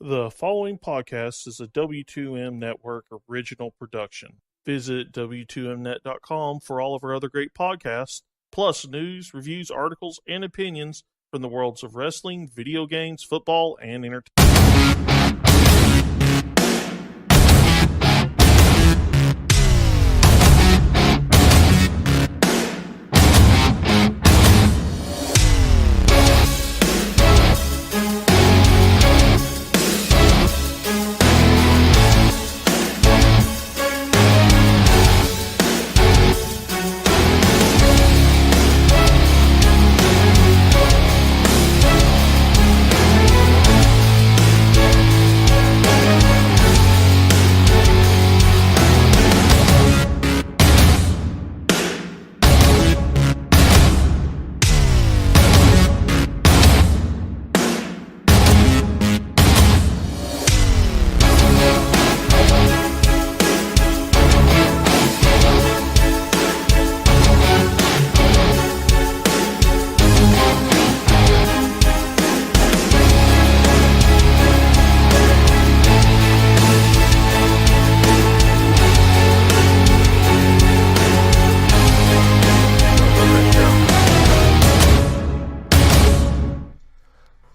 The following podcast is a W2M Network original production. Visit W2Mnet.com for all of our other great podcasts, plus news, reviews, articles, and opinions from the worlds of wrestling, video games, football, and entertainment.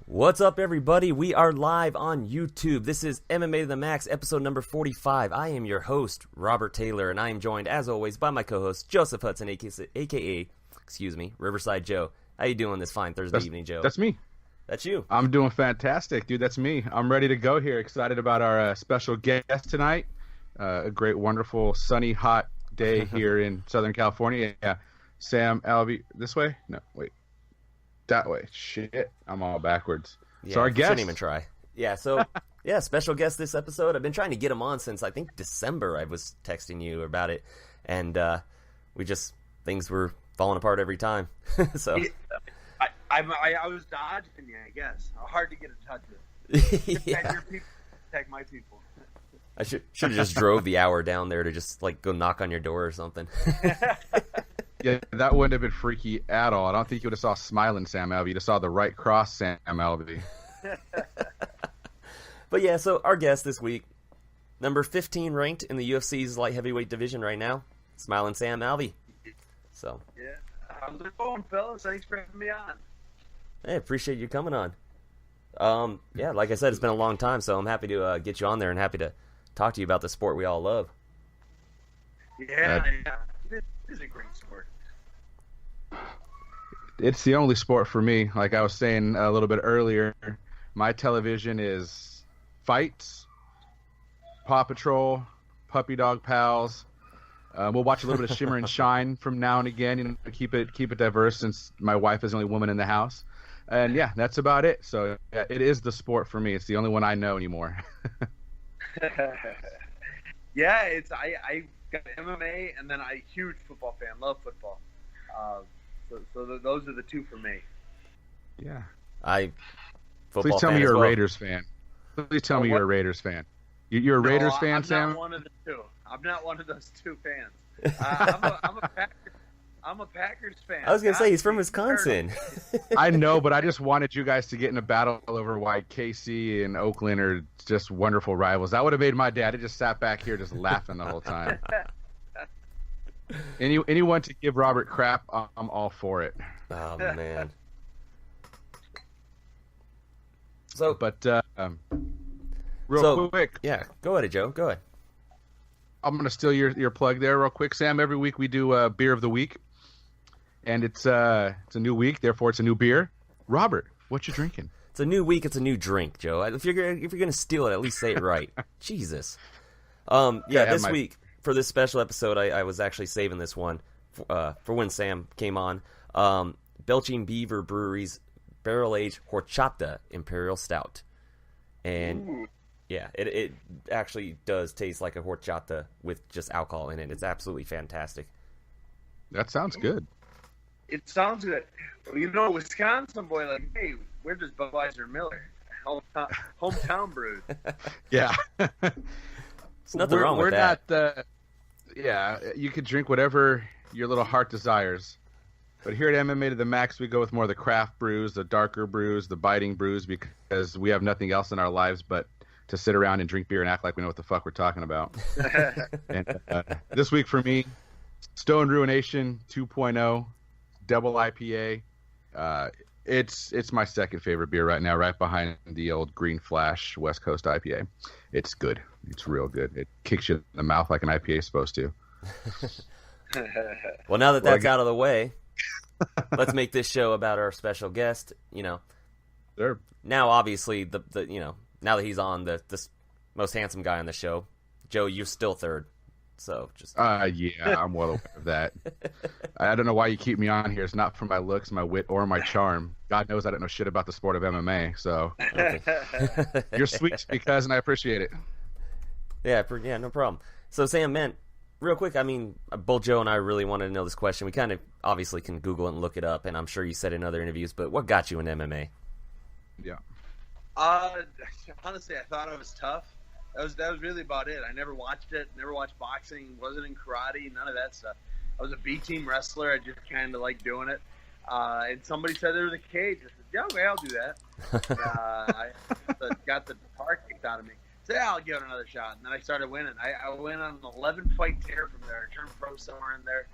What's up, everybody? We are live on YouTube. This is MMA to the Max, episode number 45. I am your host, Robert Taylor, and I am joined, as always, by my co-host, Joseph Hudson, aka Riverside Joe. How you doing this fine Thursday evening, Joe? That's me. That's you. I'm doing fantastic, dude. That's me. I'm ready to go here. Excited about our special guest tonight. A great, wonderful, sunny, hot day here in Southern California. Yeah, Sam Alvey. This way? No, wait. That way. Shit. I'm all backwards. Yeah, so our guest. Shouldn't even try. Yeah, so, special guest this episode. I've been trying to get him on since, I think, December. I was texting you about it, and things were falling apart every time. So I was dodging you, I guess. Hard to get in touch with. Yeah. Your people, protect my people. I should have just drove the hour down there to just, go knock on your door or something. Yeah, that wouldn't have been freaky at all. I don't think you would have saw smiling Sam Alvey. You'd have saw the right cross Sam Alvey. But yeah, so our guest this week, number 15 ranked in the UFC's light heavyweight division right now, smiling Sam Alvey. So yeah, how's it going, fellas? Thanks for having me on. Hey, appreciate you coming on. Yeah, like I said, it's been a long time, so I'm happy to get you on there and happy to talk to you about the sport we all love. Yeah, it is a great sport. It's the only sport for me. Like I was saying a little bit earlier, my television is fights, Paw Patrol, Puppy Dog Pals. We'll watch a little bit of Shimmer and Shine from now and again, keep it diverse since my wife is the only woman in the house. And yeah, that's about it. So yeah, it is the sport for me. It's the only one I know anymore. Yeah, I got MMA, and then I'm a huge football fan. Love football. So those are the two for me. Yeah. Football Please tell fan me as you're well. a Raiders fan. Please tell me you're a Raiders fan. You're a Raiders fan, I'm Sam? Not one of the two. I'm not one of those two fans. I'm a Packers fan. I was going to say, he's from Wisconsin. I know, but I just wanted you guys to get in a battle over why KC and Oakland are just wonderful rivals. That would have made my dad. He just sat back here just laughing the whole time. Anyone to give Robert crap, I'm all for it. Oh, man. Real quick. Yeah, go ahead, Joe. Go ahead. I'm going to steal your plug there real quick, Sam. Every week we do Beer of the Week, and it's a new week, therefore it's a new beer. Robert, what you drinking? It's a new week. It's a new drink, Joe. If you're gonna steal it, at least say it right. Jesus. This week for this special episode, I was actually saving this one for when Sam came on. Belching Beaver Brewery's Barrel Aged Horchata Imperial Stout, and Ooh. yeah, it actually does taste like a horchata with just alcohol in it. It's absolutely fantastic. That sounds good. It sounds good. Well, Wisconsin boy, like, hey, where does Budweiser Miller? Hometown brews. Yeah. There's nothing wrong with that. We're not, you can drink whatever your little heart desires. But here at MMA to the Max, we go with more of the craft brews, the darker brews, the biting brews, because we have nothing else in our lives but to sit around and drink beer and act like we know what the fuck we're talking about. And this week for me, Stone Ruination 2.0 double IPA. It's my second favorite beer right now, right behind the old Green Flash West Coast IPA. It's good. It's real good. It kicks you in the mouth like an IPA is supposed to. Well, now that that's out of the way, let's make this show about our special guest. Sure. Now, obviously, now that he's on, the most handsome guy on the show, Joe, you're still third. So just yeah, I'm well aware of that. I don't know why you keep me on here. It's not for my looks, my wit, or my charm. God knows I don't know shit about the sport of MMA. So you're sweet to me, cousin. I appreciate it. Yeah, no problem. So Sam, man, real quick, I mean, both Joe and I really wanted to know this question. We kind of obviously can Google it and look it up, and I'm sure you said in other interviews. But what got you in MMA? Yeah. Honestly, I thought I was tough. That was really about it. I never watched it. Never watched boxing. Wasn't in karate. None of that stuff. I was a B team wrestler. I just kind of liked doing it. And somebody said there was a cage. I said, yeah, okay, I'll do that. I got the tar kicked out of me. Said, yeah, I'll give it another shot. And then I started winning. I went on an 11-fight tear from there. I turned pro somewhere in there.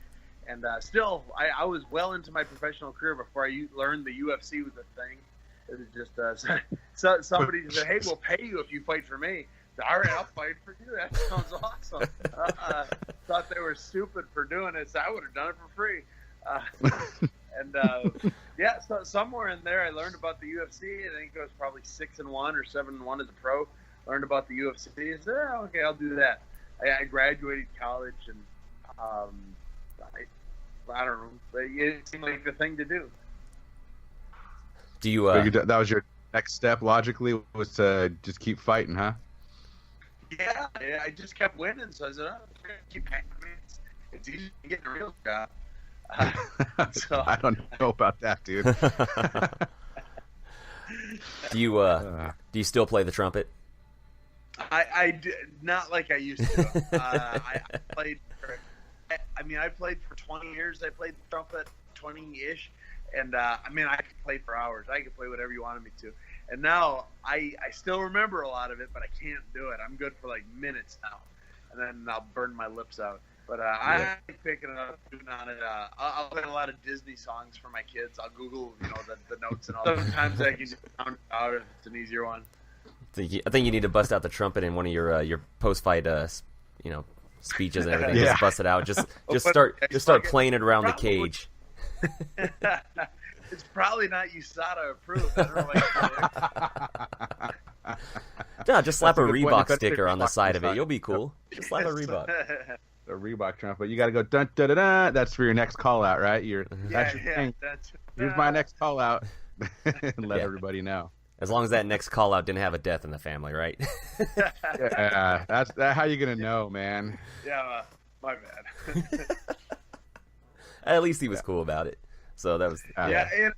And still, I was well into my professional career before I learned the UFC was a thing. It was just somebody said, hey, we'll pay you if you fight for me. All right, I'll fight for you. That sounds awesome. Thought they were stupid for doing it, so I would have done it for free. Yeah, so somewhere in there, I learned about the UFC. I think it was probably 6-1 or 7-1 as a pro. Learned about the UFC. I said, oh, okay, I'll do that. I graduated college, and I don't know. It seemed like the thing to do. Do you? That was your next step, logically, was to just keep fighting, huh? Yeah, I just kept winning, so I said, oh, keep hanging. It's easy to get a real job. So, I don't know about that, dude. Do you still play the trumpet? I not like I used to. I played for 20 years. I played the trumpet, 20-ish, and I could play for hours. I could play whatever you wanted me to. And now I still remember a lot of it, but I can't do it. I'm good for like minutes now, and then I'll burn my lips out. But I like picking it up, doing on it. I'll play a lot of Disney songs for my kids. I'll Google, the notes and all. Sometimes I can just sound it out if it's an easier one. I think you need to bust out the trumpet in one of your post-fight, speeches and everything. Just bust it out. Just start playing it around the cage. It's probably not USADA approved. I don't know. No, just slap a Reebok sticker on the side of it. You'll be cool. Just slap a Reebok. A Reebok trumpet. You got to go dun da da da. That's for your next call out, right? That's your thing. Here's my next call out. Let everybody know. As long as that next call out didn't have a death in the family, right? Yeah, that's how you gonna know, man. Yeah, my bad. At least he was cool about it. So that was and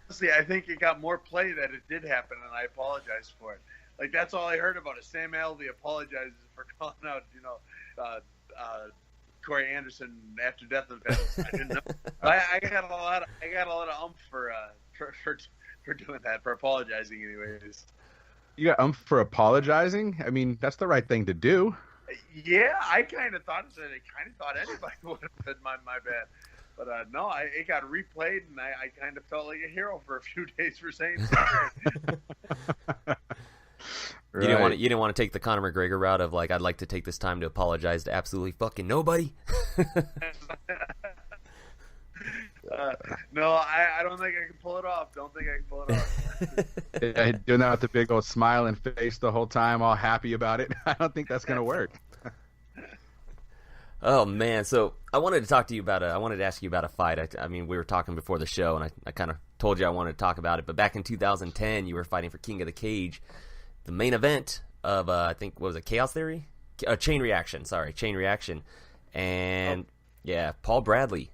honestly, I think it got more play that it did happen, and I apologize for it. Like, that's all I heard about it. Sam Alvey apologizes for calling out, Corey Anderson after death of the family. I didn't know. I got a lot of umph for doing that, for apologizing, anyways. You got umph for apologizing? I mean, that's the right thing to do. Yeah, I kind of thought anybody would have been my bad. But no, it got replayed, and I kind of felt like a hero for a few days for saying sorry. Right. You didn't want to take the Conor McGregor route of, like, I'd like to take this time to apologize to absolutely fucking nobody. No, I don't think I can pull it off. Don't think I can pull it off. Doing that with the big old smiling face the whole time, all happy about it. I don't think that's gonna work. Oh man, so I wanted to talk to you about I wanted to ask you about a fight. I mean, we were talking before the show, and I kind of told you I wanted to talk about it. But back in 2010, you were fighting for King of the Cage, the main event of I think, what was it, Chaos Theory? Chain Reaction. Sorry, Chain Reaction, and Paul Bradley.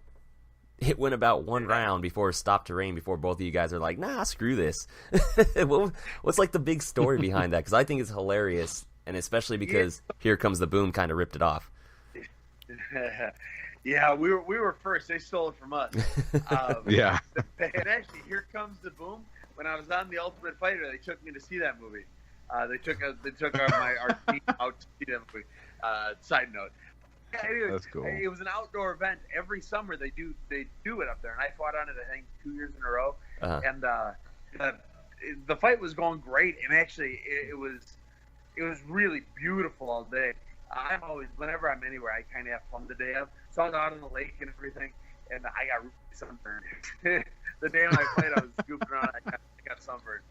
It went about one round before it stopped to rain, before both of you guys are like, nah, screw this. What's like the big story behind that? Because I think it's hilarious, and especially because Here Comes the Boom kind of ripped it off. Yeah, we were first. They stole it from us. Yeah. And actually, Here Comes the Boom. When I was on The Ultimate Fighter, they took me to see that movie. They took our team out to see them. Side note. Anyway, That's cool. It was an outdoor event. Every summer they do it up there, and I fought on it I think 2 years in a row. And the fight was going great, and actually it was really beautiful all day. I'm always, whenever I'm anywhere, I kind of have fun the day of. So I was out on the lake and everything, and I got really sunburned. The day when I played, I was scooping around. I got sunburned.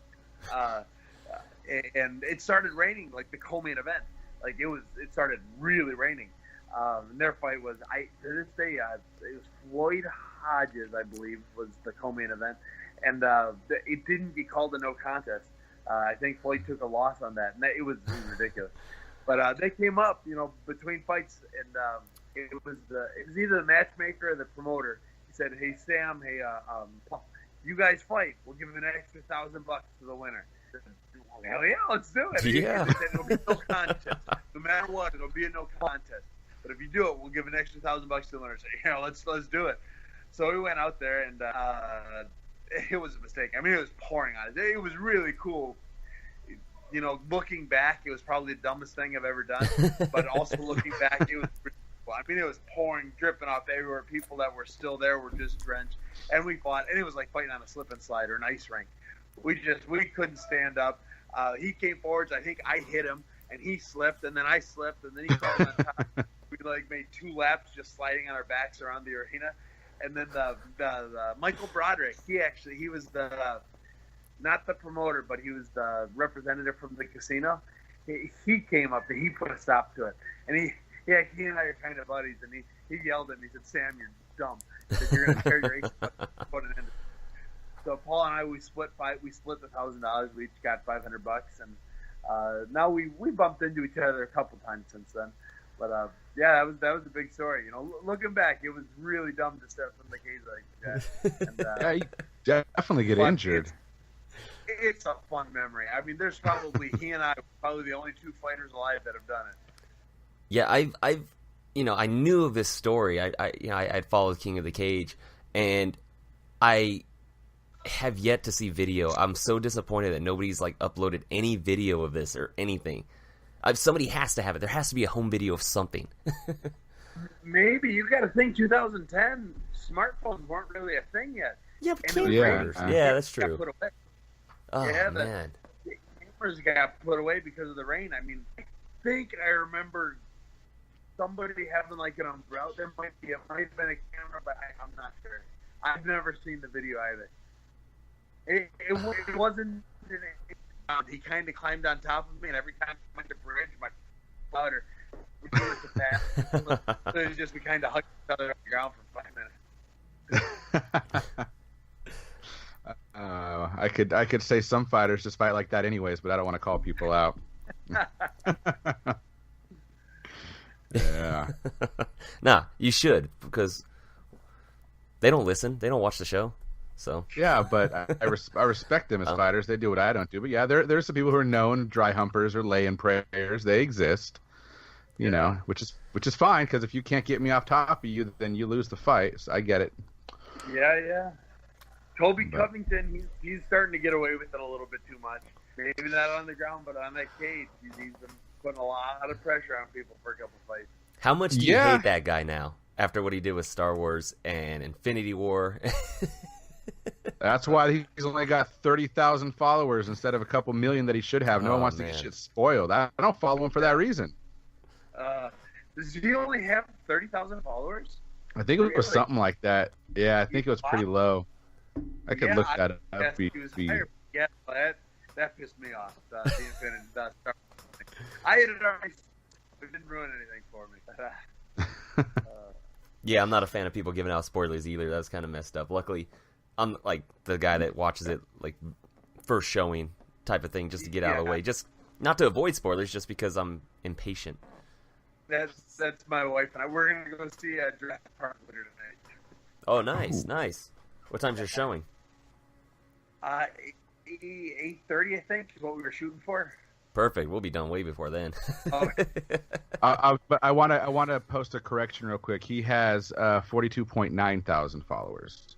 And it started raining, like the co-main event. Like it started really raining. And their fight was, to this day, it was Floyd Hodges, I believe, was the co-main event. And it didn't get called a no contest. I think Floyd took a loss on that, and it was ridiculous. But they came up, between fights, and it was either the matchmaker or the promoter. He said, "Hey Sam, hey you guys fight. We'll give him an extra $1,000 to the winner." I said, "Hell yeah, let's do it." Yeah. They said, "It'll be no contest. No matter what, it'll be a no contest. But if you do it, we'll give an extra $1,000 to the winner." So let's do it. So we went out there, and it was a mistake. I mean, it was pouring on it. It was really cool. Looking back, it was probably the dumbest thing I've ever done. But also looking back, it was pretty cool. I mean, it was pouring, dripping off everywhere. People that were still there were just drenched. And we fought, and it was like fighting on a slip and slide or an ice rink. We couldn't stand up. He came forwards. I think I hit him, and he slipped, and then I slipped, and then he fell on top. We made 2 laps just sliding on our backs around the arena. And then the Michael Broderick, he was the not the promoter, but he was the representative from the casino. He came up and he put a stop to it. And he and I are kind of buddies, and he yelled at me. He said, "Sam, you're dumb. He said, you're going to tear your ace put it in." So Paul and I, we split the $1,000. We each got $500, and now we bumped into each other a couple times since then. But that was a big story. Looking back, it was really dumb to step from the cage like that. And, yeah, you definitely get injured. It's a fun memory. I mean, there's probably he and I probably the only 2 fighters alive that have done it. Yeah, I knew of this story. I'd followed King of the Cage, and I have yet to see video. I'm so disappointed that nobody's uploaded any video of this or anything. Somebody has to have it. There has to be a home video of something. Maybe. You got to think 2010, smartphones weren't really a thing yet. Yeah, but cameras. Yeah, that's true. Put away. Oh, man. The cameras got put away because of the rain. I mean, I think I remember somebody having an umbrella. It might have been a camera, but I'm not sure. I've never seen the video either. It wasn't... He kind of climbed on top of me, and every time I went to bridge, my louder. We do it to pass. So it was just we kind of hugged each other on the ground for 5 minutes. I could say some fighters just fight like that anyways, but I don't want to call people out. Yeah. Nah, you should, because they don't listen. They don't watch the show. So yeah, but I respect them as fighters. They do what I don't do. But yeah, there's some people who are known dry humpers or laying prayers. They exist, you know, which is fine, because if you can't get me off top of you, then you lose the fight. So I get it. Yeah. Colby Covington, he's starting to get away with it a little bit too much. Maybe not on the ground, but on that cage, he's been putting a lot of pressure on people for a couple fights. How much do you hate that guy now after what he did with Star Wars and Infinity War? That's why he's only got 30,000 followers instead of a couple million that he should have. No one wants to get shit spoiled. I don't follow him for that reason. Does he only have 30,000 followers? I think it was something like that. Yeah, I think it was pretty low. I could look that up. Yeah, that pissed me off. The Infinity Star Wars thing. I had it already. It didn't ruin anything for me. Yeah, I'm not a fan of people giving out spoilers either. That's kind of messed up. Luckily, I'm the guy that watches it first showing type of thing, just to get out of the way, just not to avoid spoilers, just because I'm impatient. That's my wife and I. We're gonna go see Jurassic Park later tonight. Oh, nice. What time's your showing? 8:30, I think, is what we were shooting for. Perfect. We'll be done way before then. But I want to post a correction real quick. He has 42.9 thousand followers,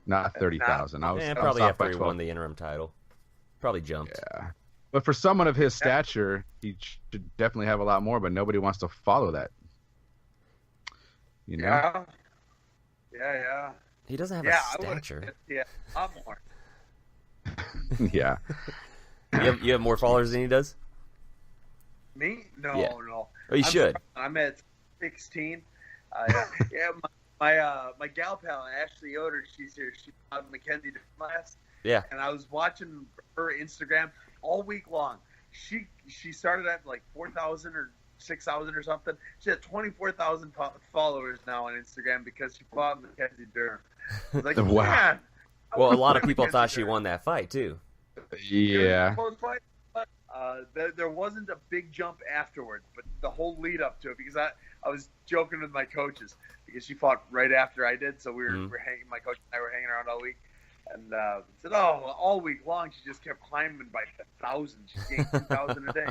not 30,000. Probably after he won the interim title. Probably jumped. But for someone of his stature, he should definitely have a lot more, but nobody wants to follow that. You know? Yeah. He doesn't have a stature. Yeah, a lot more. Yeah. You have more followers than he does? Me? No, Yeah. no. Oh, you should. I'm at 16. My gal pal, Ashley Yoder, she's here. She taught Mackenzie class. Yeah. And I was watching her Instagram all week long. She started at like 4,000 or 6,000 or something. She had 24,000 followers now on Instagram because she fought Mackenzie Dern. I was like, Wow. man. Well, a lot of people thought she won that fight, too. Yeah. There wasn't a big jump afterward, but the whole lead up to it, because I was joking with my coaches because she fought right after I did, so we were hanging. My coach and I were hanging around all week, and said, all week long she just kept climbing by 1,000. She gained 2,000 a day.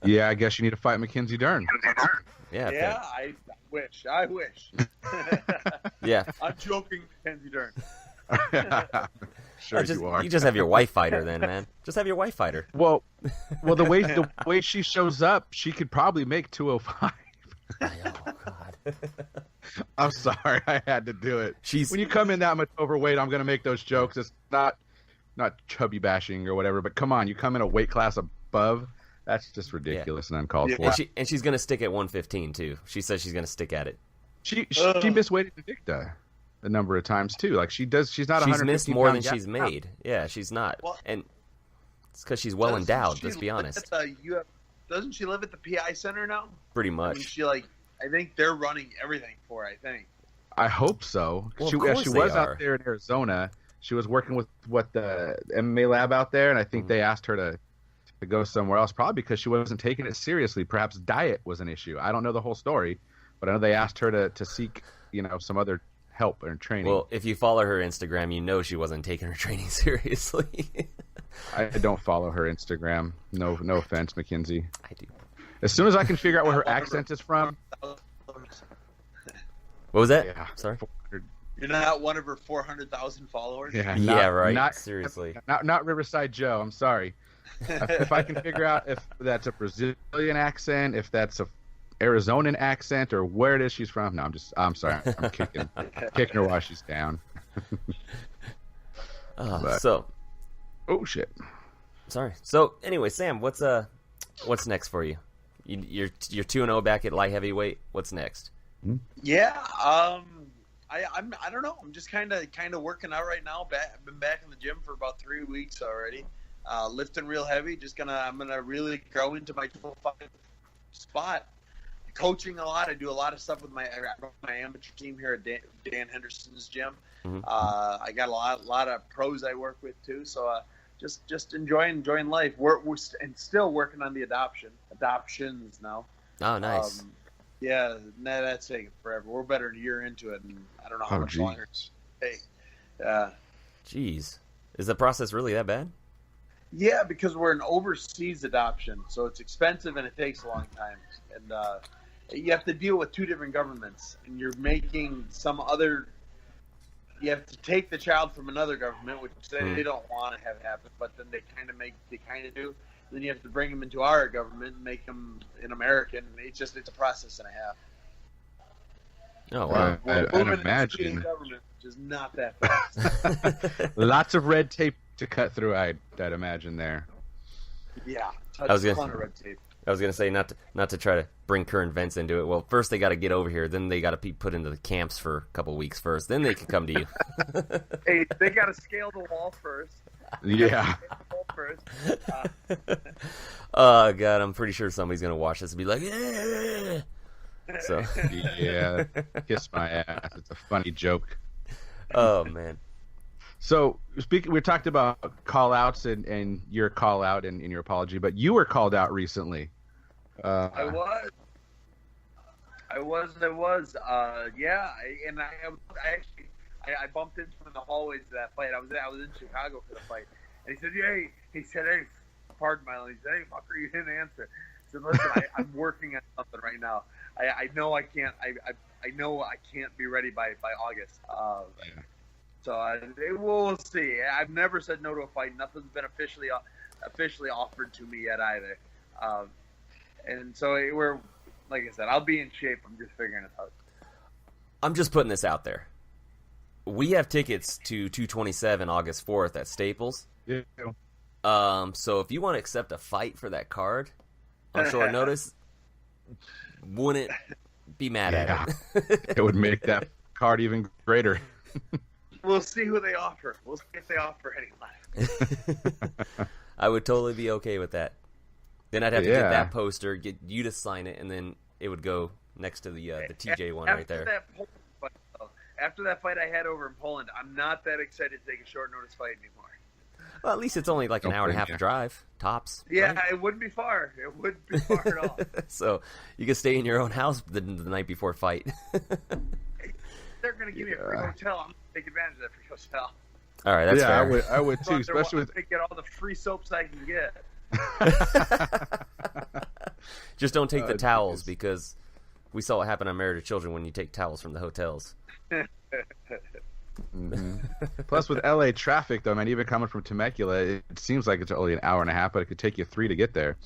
Yeah, I guess you need to fight Mackenzie Dern. Yeah. I wish. Yeah. I'm joking, Mackenzie Dern. Sure you are. You just have your wife fight her then, man. Just have your wife fight her. Well, the way she shows up, she could probably make 205. Oh God. I'm sorry, I had to do it. When you come in that much overweight, I'm gonna make those jokes. It's not chubby bashing or whatever, but come on, you come in a weight class above. That's just ridiculous and uncalled for. And she's gonna stick at 115 too. She says she's gonna stick at it. She misweighted Invicta a number of times too. Like she's not. She's missed more than she's made. Yeah, she's not. Well, and it's because she's well endowed. Let's be honest. Doesn't she live at the PI Center now? Pretty much. I mean, I think they're running everything for her, I think. I hope so. Well, she was out there in Arizona. She was working with the MMA lab out there, and I think they asked her to go somewhere else, probably because she wasn't taking it seriously. Perhaps diet was an issue. I don't know the whole story, but I know they asked her to seek, some other help or training. Well, if you follow her Instagram, you know she wasn't taking her training seriously. I don't follow her Instagram. No offense, Mackenzie. I do. As soon as I can figure out where her accent is from. What was that? Yeah. Sorry. You're not one of her 400,000 followers? Yeah, right. Seriously. Not Riverside Joe. I'm sorry. If I can figure out if that's a Brazilian accent, if that's a Arizonan accent, or where it is she's from. No, I'm sorry. I'm kicking her while she's down. Oh shit. Sorry. So anyway, Sam, what's next for you? You're 2-0 back at light heavyweight. What's next? Yeah. I don't know. I'm just kind of working out right now. I've been back in the gym for about 3 weeks already. Lifting real heavy. I'm gonna really grow into my 205 spot. Coaching a lot. I do a lot of stuff with my amateur team here at Dan Henderson's gym. Mm-hmm. I got a lot of pros I work with too. So just enjoying life. We're still working on the adoptions now. Oh, nice. Yeah, that's taking forever. We're better than a year into it, and I don't know how much longer it's take. Jeez, is the process really that bad? Yeah, because we're an overseas adoption, so it's expensive and it takes a long time. And you have to deal with two different governments, and you're making you have to take the child from another government, which they don't want to have happen, but then they kind of do. Then you have to bring them into our government and make them an American. It's a process and a half. Oh, wow. I'd imagine. Government, which is not that fast. Lots of red tape to cut through, I'd imagine there. Yeah, I was a ton of red tape. I was gonna say not to try to bring current events into it. Well, first they got to get over here, then they got to be put into the camps for a couple weeks first, then they can come to you. Hey, they got to scale the wall first. Yeah. Oh God, I'm pretty sure somebody's gonna watch this and be like, yeah. So yeah, kiss my ass. It's a funny joke. Oh man. So we talked about call outs and your call out and your apology, but you were called out recently. I was. Yeah, I bumped into him in the hallways of that fight. I was in Chicago for the fight, and he said, hey, pardon my language. He said, hey, fucker, you didn't answer. I said, listen, I'm working on something right now. I know I can't. I know I can't be ready by August. Yeah. So we'll see. I've never said no to a fight. Nothing's been officially officially offered to me yet either. And so we're, like I said, I'll be in shape. I'm just figuring it out. I'm just putting this out there. We have tickets to 227 August 4th at Staples. Yeah. So if you want to accept a fight for that card on short notice, wouldn't be mad at it. It would make that card even greater. We'll see who they offer. We'll see if they offer any. I would totally be okay with that. Then I'd have to get that poster, get you to sign it, and then it would go next to the TJ one right there. After that fight I had over in Poland, I'm not that excited to take a short notice fight anymore. Well, at least it's only like an hour and a half drive, tops. Yeah, right? It wouldn't be far. It wouldn't be far at all. So you can stay in your own house the night before fight. They're going to give me a free hotel. I'm going to take advantage of that free hotel. All right, that's fair. I would too, especially with get all the free soaps I can get. Just don't take the towels because we saw what happened on Married to Children when you take towels from the hotels. Mm-hmm. Plus, with LA traffic, though, man, even coming from Temecula, it seems like it's only an hour and a half, but it could take you 3 to get there.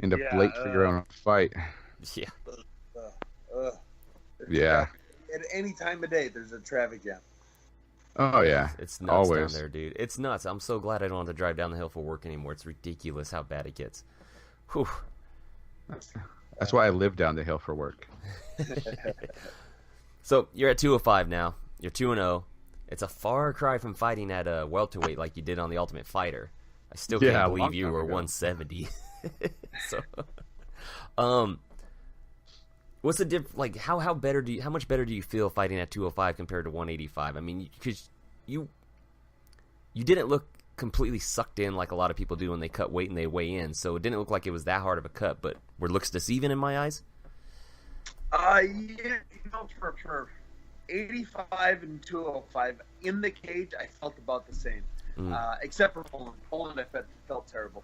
End up late for your own fight. Yeah. Yeah. At any time of day, there's a traffic jam. Oh, yeah. It's nuts Always. down there, dude. It's nuts. I'm so glad I don't have to drive down the hill for work anymore. It's ridiculous how bad it gets. Whew. That's why I live down the hill for work. So you're at 205 now. You're 2-0. It's a far cry from fighting at a welterweight like you did on The Ultimate Fighter. I still can't believe you were 170. So, what's the diff? Like, how much better do you feel fighting at 205 compared to 185? I mean, because you didn't look completely sucked in like a lot of people do when they cut weight and they weigh in. So it didn't look like it was that hard of a cut. But were looks deceiving in my eyes? Yeah, for 85 and 205 in the cage, I felt about the same, except for Poland. Poland, I felt terrible.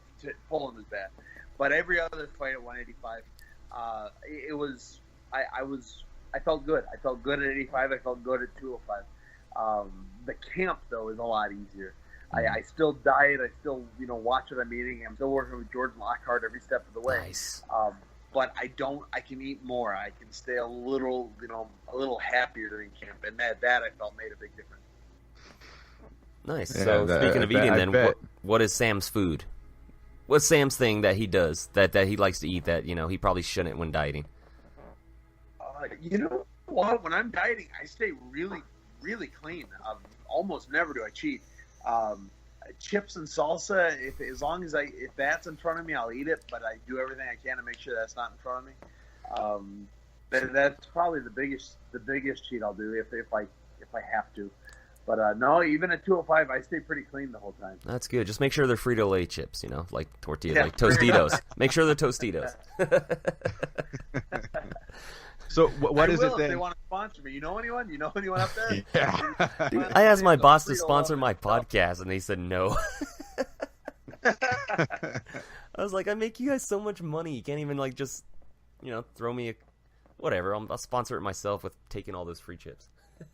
Poland was bad, but every other fight at 185, it was. I felt good. I felt good at 85. I felt good at 205. The camp though is a lot easier. I still diet. I still watch what I'm eating. I'm still working with George Lockhart every step of the way. Nice. But I can eat more. I can stay a little happier in camp, and that I felt made a big difference. Nice. Yeah, So speaking of eating, then what is Sam's food? What's Sam's thing that he does that he likes to eat that he probably shouldn't when dieting? You know what? When I'm dieting, I stay really, really clean. Almost never do I cheat. Chips and salsa, as long as if that's in front of me, I'll eat it. But I do everything I can to make sure that's not in front of me. That's probably the biggest cheat I'll do if I have to. But no, even at 205, I stay pretty clean the whole time. That's good. Just make sure they're Frito-Lay chips, like tortillas, like Tostitos. Make sure they're Tostitos. So what is it then? If they want to sponsor me, you know anyone? You know anyone up there? Yeah. Dude, I asked my boss to sponsor my podcast, and they said no. I was like, I make you guys so much money. You can't even just, throw me whatever. I'll sponsor it myself with taking all those free chips.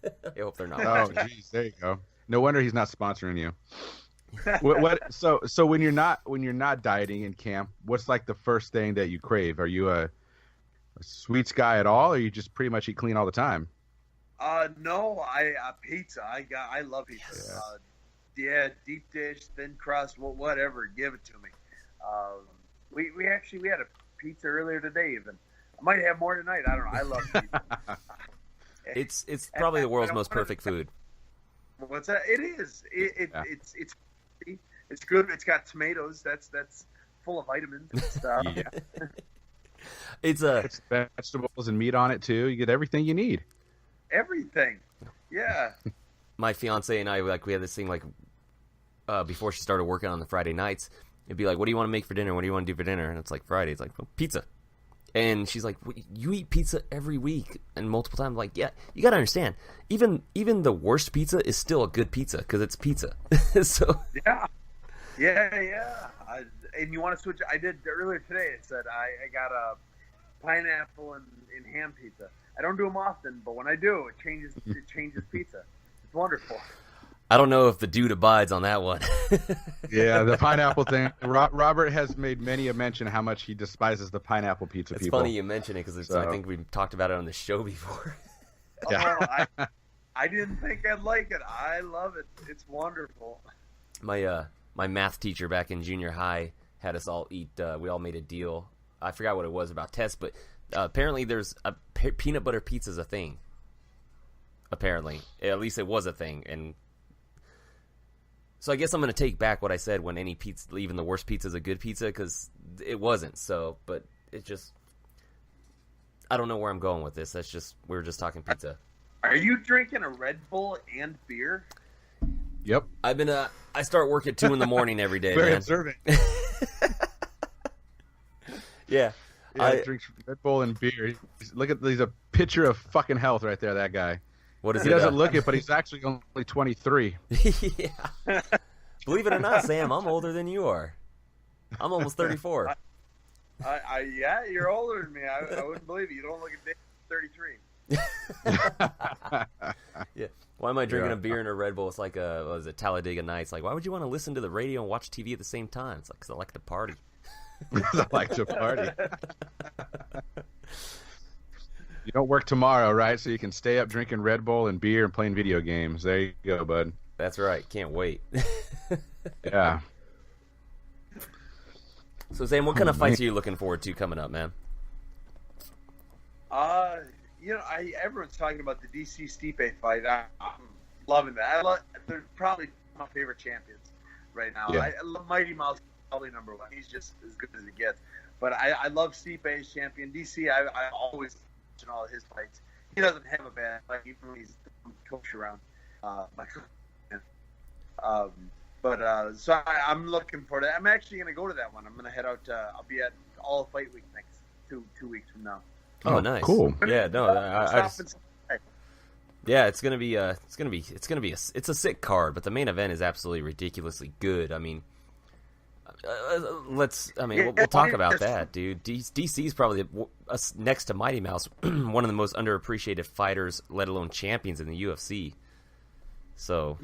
I hope they're not. Oh, geez, there you go. No wonder he's not sponsoring you. So when you're not dieting in camp, what's like the first thing that you crave? Are you a sweets guy at all, or you just pretty much eat clean all the time? No, pizza. I love pizza. Yeah. Deep dish, thin crust, whatever. Give it to me. We had a pizza earlier today. Even I might have more tonight. I don't know. I love pizza. It's probably the world's most perfect food. What's that? It is. It's good. It's got tomatoes. That's full of vitamins and stuff. Yeah. It's vegetables and meat on it too. You get everything you need. Everything. Yeah. My fiance and I we had this thing before she started working on the Friday nights. It'd be like, what do you want to make for dinner? What do you want to do for dinner? And it's like Friday. It's like, well, pizza. And she's like, you eat pizza every week and multiple times. I'm like, yeah, you got to understand. Even the worst pizza is still a good pizza because it's pizza. So yeah. And you want to switch? I did earlier today. I said I got a pineapple and ham pizza. I don't do them often, but when I do, it changes pizza. It's wonderful. I don't know if the dude abides on that one. Yeah, the pineapple thing. Robert has made many a mention how much he despises the pineapple pizza It's people. funny you mention it because I think we've talked about it on the show before. Yeah. Oh, I didn't think I'd like it. I love it. It's wonderful. My math teacher back in junior high had us all eat. We all made a deal. I forgot what it was about tests, but apparently there's a peanut butter pizza is a thing. Apparently, at least it was a thing, and so I guess I'm going to take back what I said when any pizza, even the worst pizza, is a good pizza, because it wasn't. So, but it just, I don't know where I'm going with this. We were just talking pizza. Are you drinking a Red Bull and beer? Yep. I start work at 2 a.m. every day, Very man. observant. Yeah. I drink Red Bull and beer. Look at, he's a picture of fucking health right there, that guy. What is he doesn't look it, but he's actually only 23. Yeah. Believe it or not, Sam, I'm older than you are. I'm almost 34. Yeah, you're older than me. I wouldn't believe it. You don't look a day 33. Yeah. Why am I drinking a beer and a Red Bull? It's like Talladega Nights. Like, why would you want to listen to the radio and watch TV at the same time? It's like, 'cause I like to party. I like to party. You don't work tomorrow, right? So you can stay up drinking Red Bull and beer and playing video games. There you go, bud. That's right. Can't wait. Yeah. So, Sam, what kind of fights are you looking forward to coming up, man? Everyone's talking about the DC Stipe fight. I'm loving that. They're probably my favorite champions right now. Yeah. I love Mighty Mouse, probably number one. He's just as good as it gets. But I love Stipe as champion. DC, I always watch all of his fights. He doesn't have a bad fight, even when he's coach around. So I'm looking forward to that. I'm actually going to go to that one. I'm going to head out. I'll be at All Fight Week next 2 weeks from now. Oh, nice, cool. Yeah, no, yeah, it's gonna be a sick card, but the main event is absolutely ridiculously good. I mean, we'll talk about that, dude. DC is probably next to Mighty Mouse, one of the most underappreciated fighters, let alone champions in the UFC. So,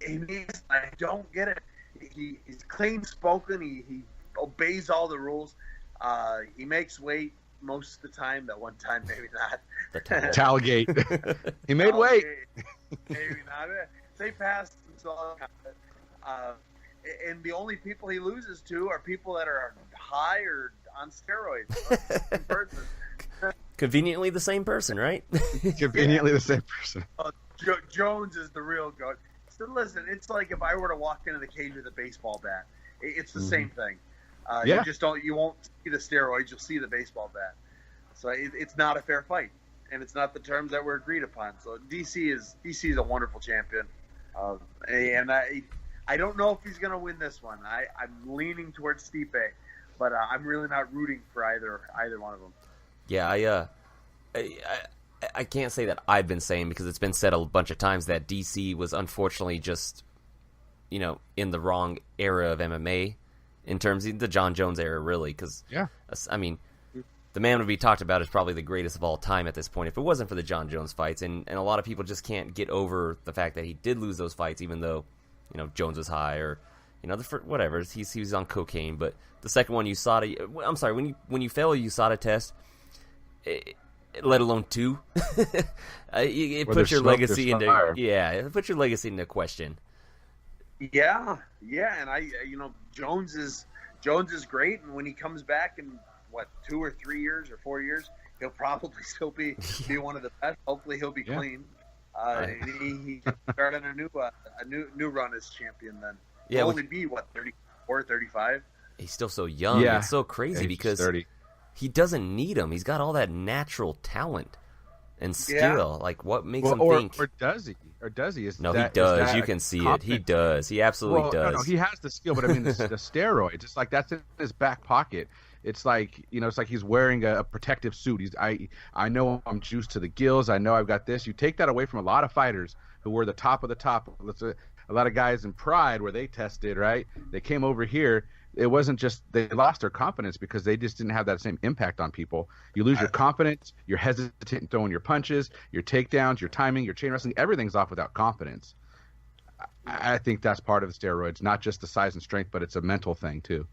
I don't get it. He's clean spoken. He obeys all the rules. He makes weight most of the time. That one time, maybe not. Talgate. He made weight. Maybe not. They passed and so and the only people he loses to are people that are high or on steroids. In person. Conveniently the same person, right? Conveniently the same person. Jones is the real goat. So listen, it's like if I were to walk into the cage with a baseball bat. It's the same thing. You won't see the steroids, you'll see the baseball bat. So it's not a fair fight, and it's not the terms that were agreed upon. So DC is a wonderful champion, and I don't know if he's going to win this one. I'm leaning towards Stipe, but I'm really not rooting for either one of them. Yeah, I can't say that I've been saying, because it's been said a bunch of times that DC was unfortunately just, in the wrong era of MMA. In terms of the John Jones era, really, because, I mean, the man would be talked about as probably the greatest of all time at this point if it wasn't for the John Jones fights, and a lot of people just can't get over the fact that he did lose those fights, even though, Jones was high, or, whatever, he was on cocaine, but the second one, I'm sorry, when you fail a USADA test, let alone 2, it puts your legacy into question. Yeah, and Jones is great, and when he comes back in 2 or 3 years or 4 years, he'll probably still be one of the best. Hopefully, he'll be clean. He can start on a new run as champion. Then he'll only be 34, 35. He's still so young. Yeah. It's so crazy because 30. He doesn't need him. He's got all that natural talent and skill. Yeah. Like, what makes him think? Or does he? He does. You can see it. He does. He absolutely does. No, he has the skill, but I mean, the steroids. It's like that's in his back pocket. It's like it's like he's wearing a protective suit. I know I'm juiced to the gills. I know I've got this. You take that away from a lot of fighters who were the top of the top. A lot of guys in Pride where they tested, right? They came over here. It wasn't just they lost their confidence because they just didn't have that same impact on people. You lose your confidence. You're hesitant in throwing your punches, your takedowns, your timing, your chain wrestling. Everything's off without confidence. I think that's part of the steroids, not just the size and strength, but it's a mental thing too.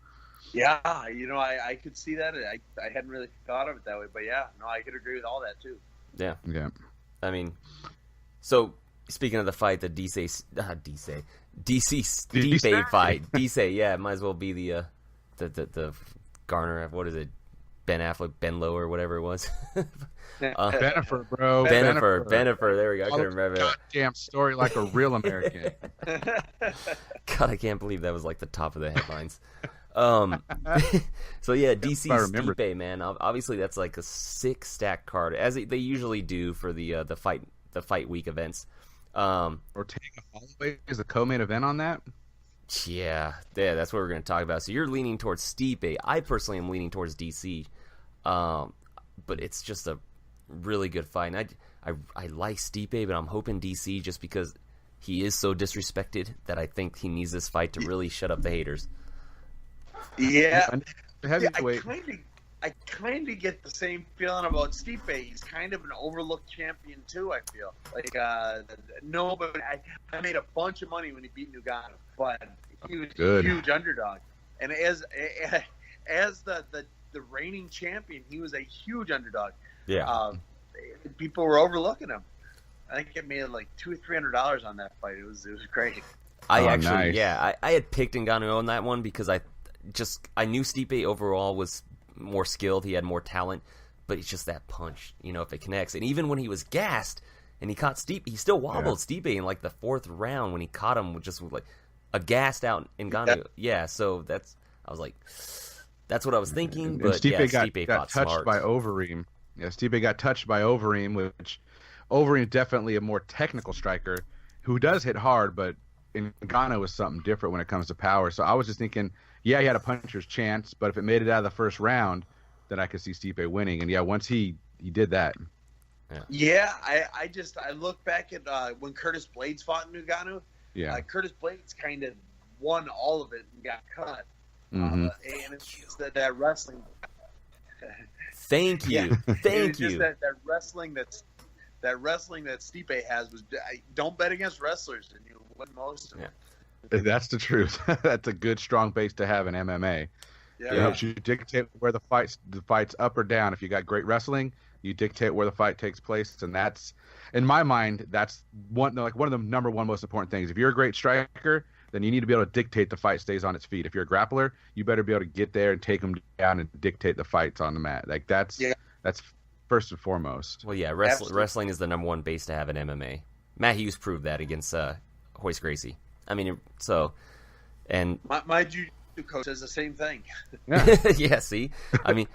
Yeah, I could see that. I hadn't really thought of it that way, but yeah, no, I could agree with all that too. Yeah. Yeah. I mean, so speaking of the fight, the DC Stipe fight, DC, yeah, it might as well be the Garner. What is it? Ben Affleck, Ben Lowe, or whatever it was. Benifer, bro. Benifer. There we go. I couldn't remember. Goddamn story like a real American. God, I can't believe that was like the top of the headlines. So yeah, DC Stipe, man. Obviously, that's like a 6-stack card, as they usually do for the fight week events. Ortega Holloway is the co-main event on that. Yeah, that's what we're going to talk about. So you're leaning towards Stipe. I personally am leaning towards DC, but it's just a really good fight. And I like Stipe, but I'm hoping DC just because he is so disrespected that I think he needs this fight to really shut up the haters. Yeah, Heavyweight. I kind of get the same feeling about Stipe. He's kind of an overlooked champion too. I feel like no, but I made a bunch of money when he beat Ngannou, but he was a huge underdog. And as the reigning champion, he was a huge underdog. Yeah, people were overlooking him. I think it made like $200-300 on that fight. It was great. Nice. Yeah, I had picked Ngannou on that one because I knew Stipe overall was more skilled, he had more talent, but it's just that punch, if it connects. And even when he was gassed and he caught Stipe, he still wobbled Stipe in like the 4th round when he caught him with just like a gassed out Ngannou. Yeah, so I was like, that's what I was thinking. But Stipe got touched by Overeem. Yeah, Stipe got touched by Overeem, which Overeem is definitely a more technical striker who does hit hard, but Ngannou is something different when it comes to power. So I was just thinking, yeah, he had a puncher's chance, but if it made it out of the first round, then I could see Stipe winning. And yeah, once he did that. Yeah, I look back at when Curtis Blades fought Ngannou. Yeah, Curtis Blades kind of won all of it and got cut. Mm-hmm. And it's just that wrestling. Thank you, thank you. Just that wrestling that Stipe has was don't bet against wrestlers and you win most of them. That's the truth. That's a good, strong base to have in MMA. Yeah. It helps you dictate where the fight's up or down. If you got great wrestling, you dictate where the fight takes place, and that's, in my mind, that's one of the number one most important things. If you're a great striker, then you need to be able to dictate the fight stays on its feet. If you're a grappler, you better be able to get there and take them down and dictate the fights on the mat. Like that's first and foremost. Well, yeah, wrestling is the number one base to have in MMA. Matt Hughes proved that against Hoist Gracie. I mean, my jiu-jitsu coach says the same thing. Yeah, see, any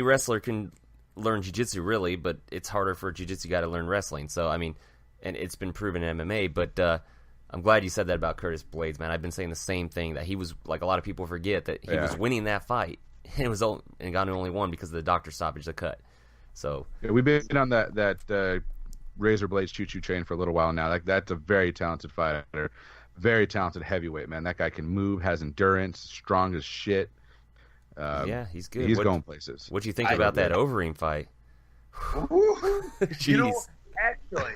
wrestler can learn jiu-jitsu really, but it's harder for a jiu-jitsu guy to learn wrestling. So and it's been proven in MMA. But I'm glad you said that about Curtis Blades, man. I've been saying the same thing, that he was, like a lot of people forget, that he was winning that fight. And Ngannou only won because of the doctor stoppage, the cut. So we've been on that razor blades choo-choo train for a little while now. Like, that's a very talented fighter, very talented heavyweight, man. That guy can move, has endurance, strong as shit. Yeah, he's good. He's going places. What'd you think about that Overeem fight? Jeez. Actually,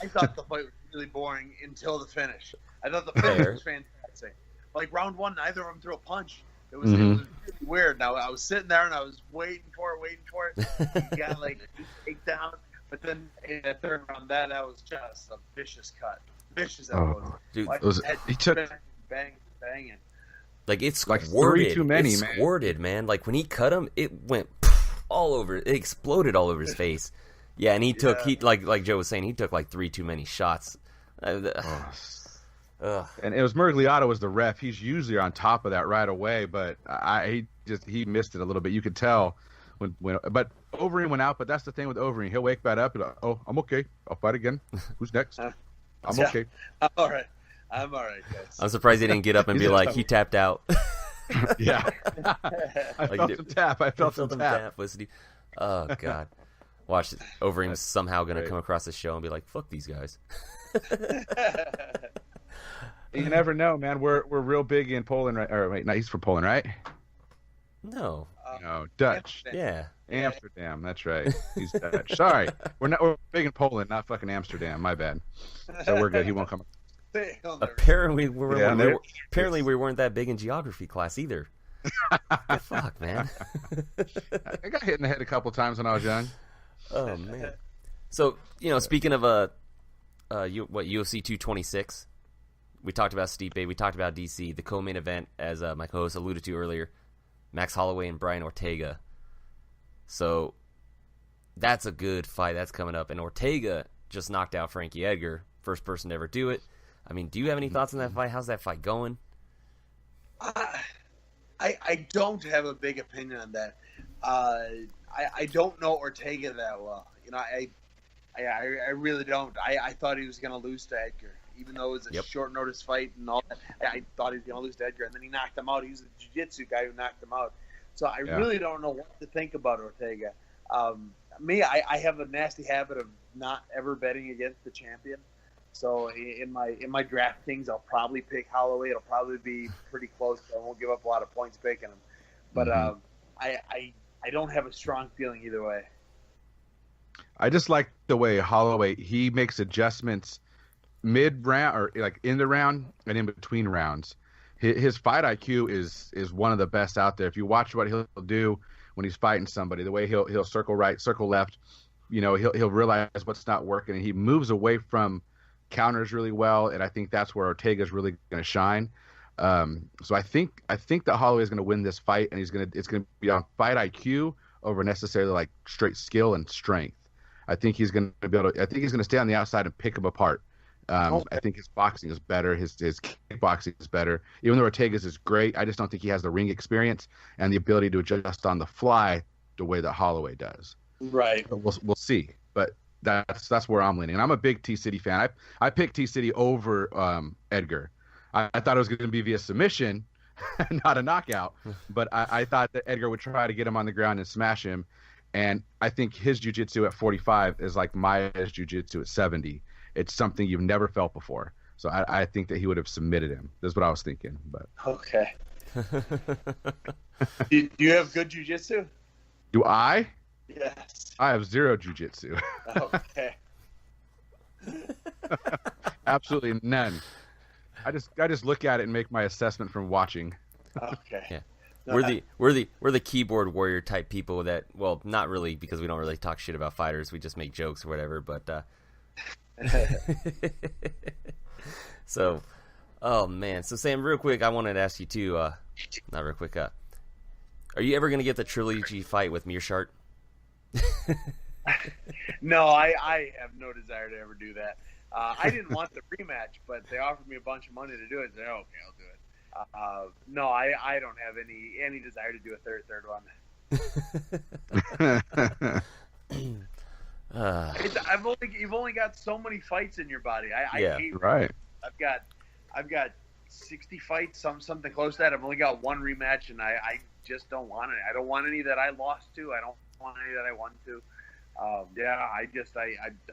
I thought the fight was really boring until the finish. I thought the finish was fantastic. Like round 1, neither of them threw a punch. It was really weird. Now I was sitting there and I was waiting for it. He got like 8 down. But then in the third round, that was just a vicious cut. Vicious that was. Dude, like, he took banging. Like, it's like squirted. 3 too many, it's man. Squirted, man. Like, when he cut him, it went all over. It exploded all over his face. Yeah, and he like Joe was saying, he took like 3 too many shots. And it was Murgliato was the ref. He's usually on top of that right away, but he missed it a little bit. You could tell but Overeem went out. But that's the thing with Overeem. He'll wake back up and oh, I'm okay. I'll fight again. Who's next? I'm okay. I'm all right, guys. I'm surprised he didn't get up and be like, he tapped out. Yeah. I felt some tap. Oh, God. Watch it. Overeem's somehow going to come across the show and be like, fuck these guys. You never know, man. We're real big in Poland, right? Or wait, no, he's from Poland, right? No. No, Dutch. Yeah. Amsterdam. That's right. He's Dutch. Sorry, we're big in Poland, not fucking Amsterdam. My bad. So we're good. He won't come. Apparently, we weren't that big in geography class either. Fuck, man. I got hit in the head a couple times when I was young. Oh man. So speaking of UFC 226, we talked about Stipe, we talked about DC, the co-main event, as my co-host alluded to earlier, Max Holloway and Brian Ortega. So that's a good fight that's coming up, and Ortega just knocked out Frankie Edgar, first person to ever do it. I mean, do you have any thoughts on that fight? How's that fight going? I don't have a big opinion on that. I don't know Ortega that well. I really don't. I thought he was going to lose to Edgar, even though it was a short notice fight and all that. I thought he was going to lose to Edgar, and then he knocked him out. He was the jiu-jitsu guy who knocked him out. So I really don't know what to think about Ortega. I have a nasty habit of not ever betting against the champion. So in my DraftKings, I'll probably pick Holloway. It'll probably be pretty close. So I won't give up a lot of points picking him. But I don't have a strong feeling either way. I just like the way Holloway, he makes adjustments mid-round or like in the round and in between rounds. His fight IQ is one of the best out there. If you watch what he'll do when he's fighting somebody, the way he'll circle right, circle left, he'll realize what's not working, and he moves away from counters really well, and I think that's where Ortega's really going to shine. So I think that Holloway is going to win this fight, and it's going to be on fight IQ over necessarily like straight skill and strength. I think he's going to be able to. I think he's going to stay on the outside and pick him apart. I think his boxing is better. His kickboxing is better. Even though Ortega's is great, I just don't think he has the ring experience and the ability to adjust on the fly the way that Holloway does. Right. But we'll see. But that's where I'm leaning. And I'm a big T-City fan. I picked T-City over Edgar. I thought it was going to be via submission, not a knockout. But I thought that Edgar would try to get him on the ground and smash him. And I think his jiu-jitsu at 45 is like Maya's jiu-jitsu at 70. It's something you've never felt before. So I think that he would have submitted him. That's what I was thinking. But okay. Do you have good jiu-jitsu? Do I? Yes. I have zero jiu-jitsu. Okay. Absolutely none. I just look at it and make my assessment from watching. Okay. Yeah. We're the keyboard warrior type people that, well, not really, because we don't really talk shit about fighters. We just make jokes or whatever. But so, oh man. So Sam, real quick, I wanted to ask you too. Not real quick. Are you ever gonna get the trilogy fight with Mearshart? No, I have no desire to ever do that. I didn't want the rematch, but they offered me a bunch of money to do it. So okay, I'll do it. No, I don't have any desire to do a third one. You've only got so many fights in your body. I hate right. I've got 60 fights, something close to that. I've only got one rematch, and I just don't want it. I don't want any that I lost to. I don't want any that I won to.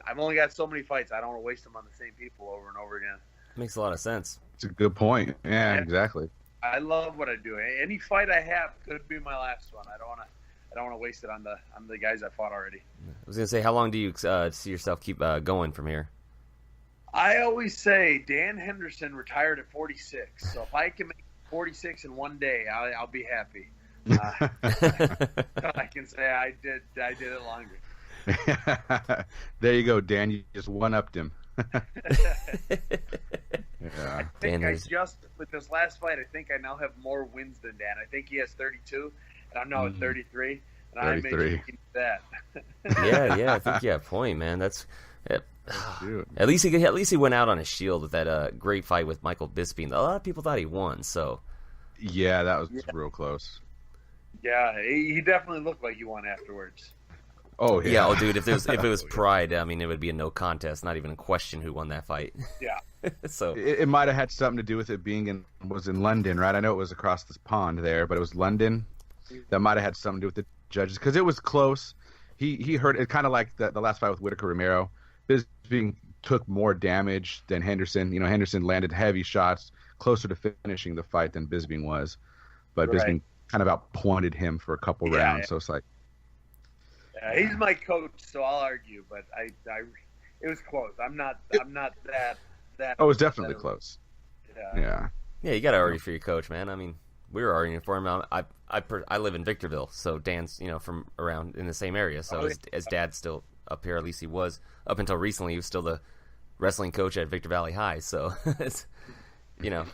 I've only got so many fights. I don't want to waste them on the same people over and over again. Makes a lot of sense. It's a good point. Yeah, exactly. I love what I do. Any fight I have could be my last one. I don't want to waste it on the guys I fought already. I was gonna say, how long do you see yourself keep going from here? I always say Dan Henderson retired at 46. So if I can make 46 in one day, I'll be happy. I can say I did it longer. There you go, Dan. You just one-upped him. I think with this last fight, I think I now have more wins than Dan. I think he has 32, and I'm now at 33. And 33. I may be do that. yeah, I think you have a point, man. That's at least he went out on his shield with that great fight with Michael Bisping. A lot of people thought he won, so yeah, that was real close. Yeah, he definitely looked like he won afterwards. Oh yeah. Oh dude, if it was Pride, I mean, it would be a no contest, not even a question who won that fight. Yeah. So it might have had something to do with it being in London, right? I know it was across this pond there, but it was London. That might have had something to do with the judges because it was close. He heard it, kind of like the last fight with Whitaker Romero. Bisping took more damage than Henderson. Henderson landed heavy shots closer to finishing the fight than Bisping was, but Bisping kind of outpointed him for a couple rounds. Yeah. So it's like, he's my coach, so I'll argue. But it was close. I'm not that. Oh, it was definitely close. Yeah. Yeah, you got to argue for your coach, man. I mean, we were arguing for him. I live in Victorville, so Dan's from around in the same area. So his dad's still up here. At least he was up until recently. He was still the wrestling coach at Victor Valley High. So it's of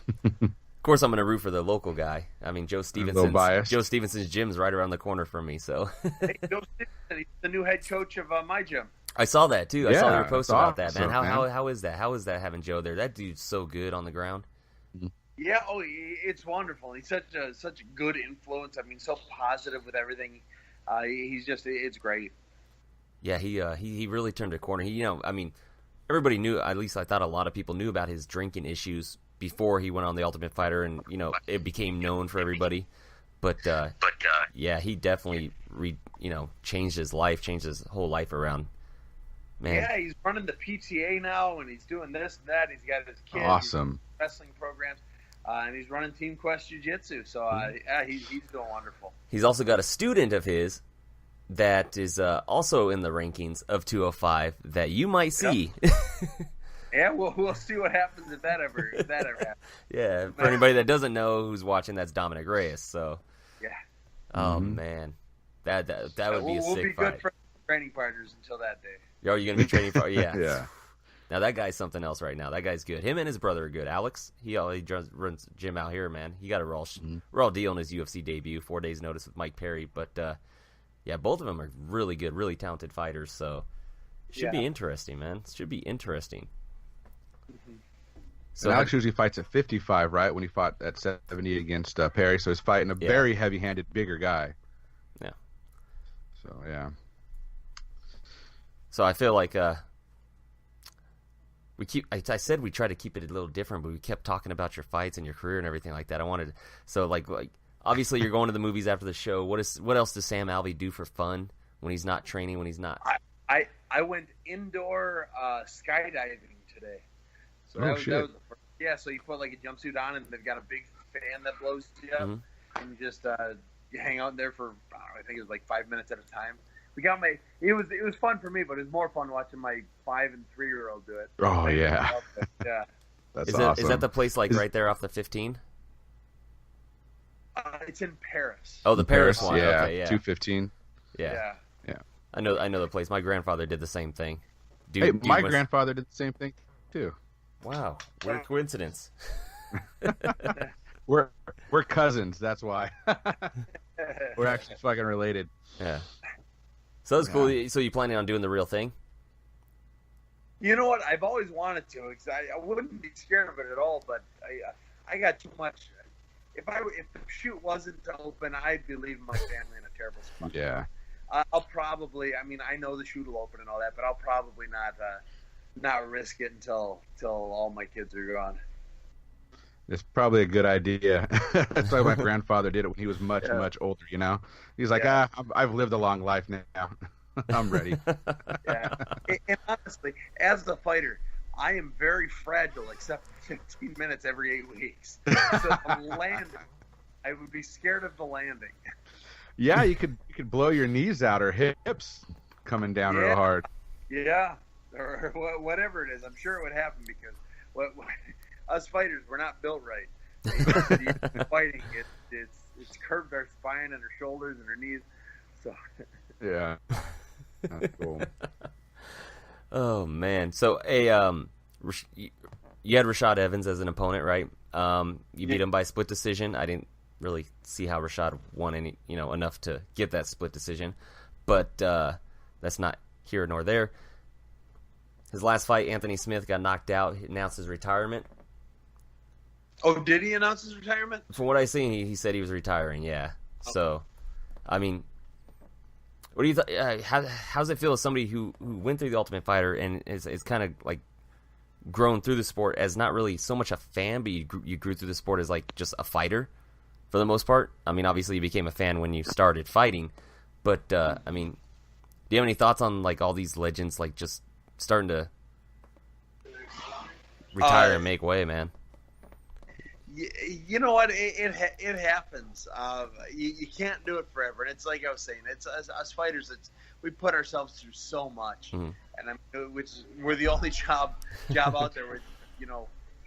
course I'm going to root for the local guy. I mean, Joe Stevenson's gym's right around the corner from me. So hey, Joe Stevenson, he's the new head coach of my gym. I saw that too. I saw you were posting about that, man. How is that? How is that having Joe there? That dude's so good on the ground. Yeah, it's wonderful. He's such a good influence. I mean, so positive with everything. It's great. Yeah, he really turned a corner. Everybody knew. At least I thought a lot of people knew about his drinking issues before he went on The Ultimate Fighter, and it became known for everybody. But yeah, he definitely changed his life, changed his whole life around. Man. Yeah, he's running the PTA now, and he's doing this and that. He's got his kids. Awesome. Wrestling programs. And he's running Team Quest Jiu-Jitsu, so he's doing wonderful. He's also got a student of his that is also in the rankings of 205 that you might see. Yep. Yeah, we'll see what happens if that ever happens. Yeah, for anybody that doesn't know who's watching, that's Dominic Reyes. So, yeah. Oh man, that would be a sick fight. We'll be good training partners until that day. Are you gonna be training for? Yeah. Yeah. Now that guy's something else right now. That guy's good. Him and his brother are good. Alex, he runs gym out here, man. He got a raw deal on his UFC debut. 4 days notice with Mike Perry, but yeah, both of them are really good, really talented fighters. So should be interesting, man. Should be interesting. Mm-hmm. So Alex usually fights at 55, right? When he fought at 70 against Perry, so he's fighting a very heavy-handed, bigger guy. Yeah. So yeah. So I feel like I said we try to keep it a little different, but we kept talking about your fights and your career and everything like that. I wanted like obviously you're going to the movies after the show. What else does Sam Alvey do for fun when he's not training? When he's not? I went indoor skydiving today. So that was the first. Yeah, so you put like a jumpsuit on, and they've got a big fan that blows you up, and you just you hang out there for I think it was like 5 minutes at a time. It was fun for me, but it was more fun watching my 5 and 3-year-old do it. Oh yeah, yeah. That's awesome. Is that the place like right there off the 15? It's in Paris. Oh, the Paris one. Yeah, okay, yeah. 215. Yeah. I know the place. My grandfather did the same thing. My grandfather did the same thing too. Wow, what a coincidence. We're cousins. That's why. We're actually fucking related. Yeah. So that's cool. So you planning on doing the real thing? You know what? I've always wanted to. Because I wouldn't be scared of it at all. But I got too much. If the shoot wasn't open, I'd be leaving my family in a terrible spot. Yeah. I'll probably. I mean, I know the shoot will open and all that, but I'll probably not risk it until all my kids are gone. It's probably a good idea. That's why my grandfather did it when he was much older. He's like, I've lived a long life now. I'm ready. Yeah. And honestly, as the fighter, I am very fragile, except for 15 minutes every 8 weeks. So if I'm landing, I would be scared of the landing. Yeah, you could blow your knees out or hips coming down real hard. Yeah, or whatever it is. I'm sure it would happen because us fighters, we're not built right. Fighting, it's curved our spine and our shoulders and our knees. So yeah, that's cool. Oh man, so you had Rashad Evans as an opponent, right? You beat him by split decision. I didn't really see how Rashad won any, enough to get that split decision, but that's not here nor there. His last fight, Anthony Smith got knocked out. He announced his retirement. Oh, did he announce his retirement? From what I seen, he said he was retiring. Yeah. Okay. So, I mean, what do you how's it feel as somebody who went through the Ultimate Fighter and is kind of like grown through the sport as not really so much a fan, but you grew through the sport as like just a fighter for the most part? I mean, obviously you became a fan when you started fighting, but I mean, do you have any thoughts on like all these legends like just starting to retire and make way, man? You know what? It happens. You can't do it forever. And it's like I was saying. It's us fighters. We put ourselves through so much, and we're the only job out there where,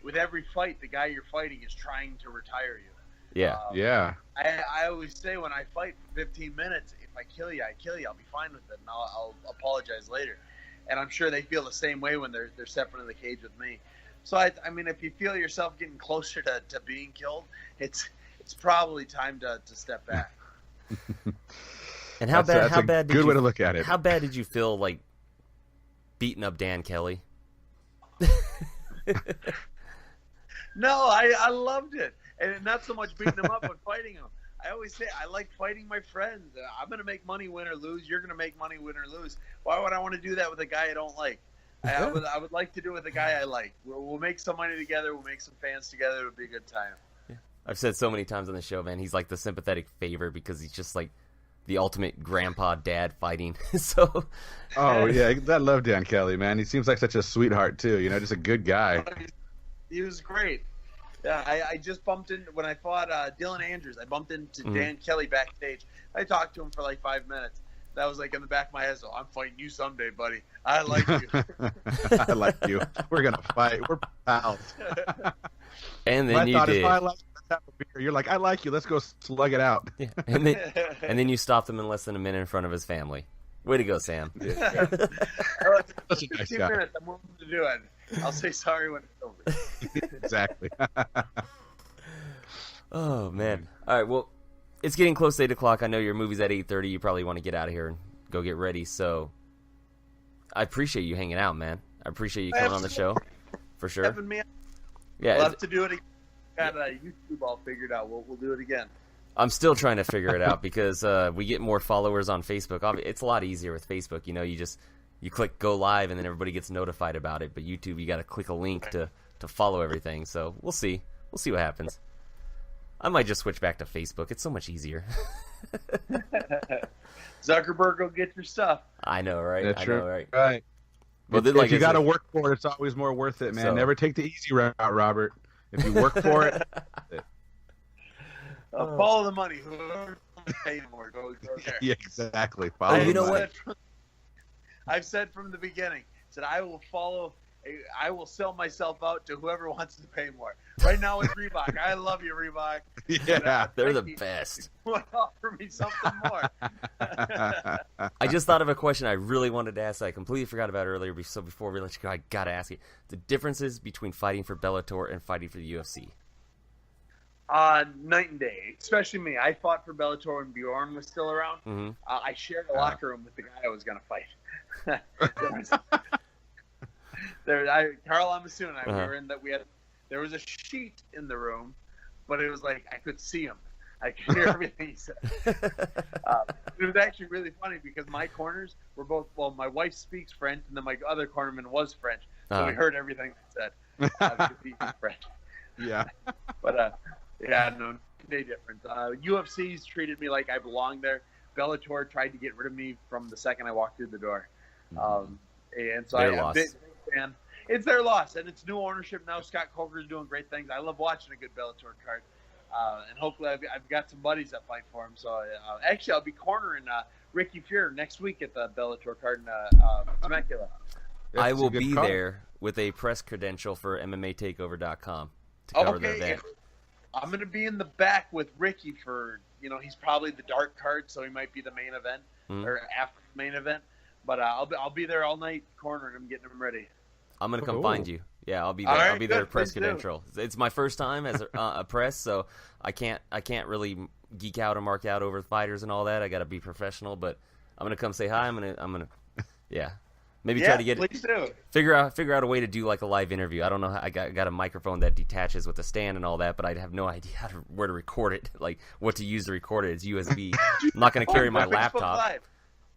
with every fight, the guy you're fighting is trying to retire you. Yeah. I always say when I fight for 15 minutes, if I kill you, I kill you. I'll be fine with it, and I'll apologize later. And I'm sure they feel the same way when they're stepping in the cage with me. So I mean, if you feel yourself getting closer to being killed, it's probably time to step back. And how bad? Good way to look at it. How bad did you feel like beating up Dan Kelly? No, I loved it, and not so much beating him up, but fighting him. I always say I like fighting my friends. I'm going to make money win or lose. You're going to make money win or lose. Why would I want to do that with a guy I don't like? I would like to do it with a guy I like. We'll make some money together. We'll make some fans together. It'll be a good time. Yeah. I've said so many times on the show, man, he's like the sympathetic favorite because he's just like the ultimate grandpa dad fighting. So. Oh, yeah. I love Dan Kelly, man. He seems like such a sweetheart, too. Just a good guy. He was great. Yeah, I just bumped in when I fought Dylan Andrews. I bumped into Dan Kelly backstage. I talked to him for like 5 minutes. That was like in the back of my head. So I'm fighting you someday, buddy. I like you. I like you. We're gonna fight. We're pals. And then you did. I like you. Let's have a beer. You're like, I like you. Let's go slug it out. Yeah. And then you stopped him in less than a minute in front of his family. Way to go, Sam. Yeah. Such a nice 2 guy. minutes. I'm willing to do it. I'll say sorry when it's over. Exactly. Oh man. All right. Well, it's getting close to 8 o'clock. I know your movie's at 8:30. You probably want to get out of here and go get ready. So I appreciate you hanging out, man. I appreciate you coming on the show for sure. Having me. Yeah. We'll have to do it again. Got YouTube all figured out. We'll do it again. I'm still trying to figure it out because we get more followers on Facebook. It's a lot easier with Facebook. You click go live and then everybody gets notified about it. But YouTube, you got to click a link to follow everything. So we'll see. We'll see what happens. I might just switch back to Facebook. It's so much easier. Zuckerberg will get your stuff. I know, right? That's I know, right? Right. But if you got to work for it, it's always more worth it, man. So, never take the easy route, Robert. If you work for it. Follow the money. Whoever pays more, go there. Yeah, exactly. Follow you know what? I've said from the beginning, I will sell myself out to whoever wants to pay more. Right now it's Reebok. I love you, Reebok. Yeah, they're the best. Offer me something more. I just thought of a question I really wanted to ask that I completely forgot about earlier. So before we let you go, I got to ask you. The differences between fighting for Bellator and fighting for the UFC. Night and day, especially me. I fought for Bellator when Bjorn was still around. Mm-hmm. I shared a locker room with the guy I was going to fight. Carl Amasun and I were in that. There was a sheet in the room, but it was like I could see him. I could hear everything he said. It was actually really funny because my corners were both. Well, my wife speaks French, and then my other cornerman was French, so we heard everything he said. French. Yeah, but no day difference. UFC's treated me like I belong there. Bellator tried to get rid of me from the second I walked through the door. And so I'm a big fan. It's their loss, and it's new ownership now. Scott Coker's doing great things. I love watching a good Bellator card, and hopefully I've got some buddies that fight for him. So actually, I'll be cornering Ricky Fuhr next week at the Bellator card in Temecula. I will be there with a press credential for MMATakeover.com to cover the event. I'm going to be in the back with Ricky for, he's probably the dark card, so he might be the main event or after the main event. But I'll be there all night cornering him, getting him ready. I'm gonna come find you. Yeah, I'll be there. I'll be there. Press credential. It's my first time as a press, so I can't really geek out or mark out over fighters and all that. I got to be professional, but I'm gonna come say hi. I'm gonna, yeah. Maybe try to get figure out a way to do like a live interview. I don't know how, I got a microphone that detaches with a stand and all that, but I have no idea where to record it, like what to use to record it. It's USB. I'm not gonna carry my laptop. Live.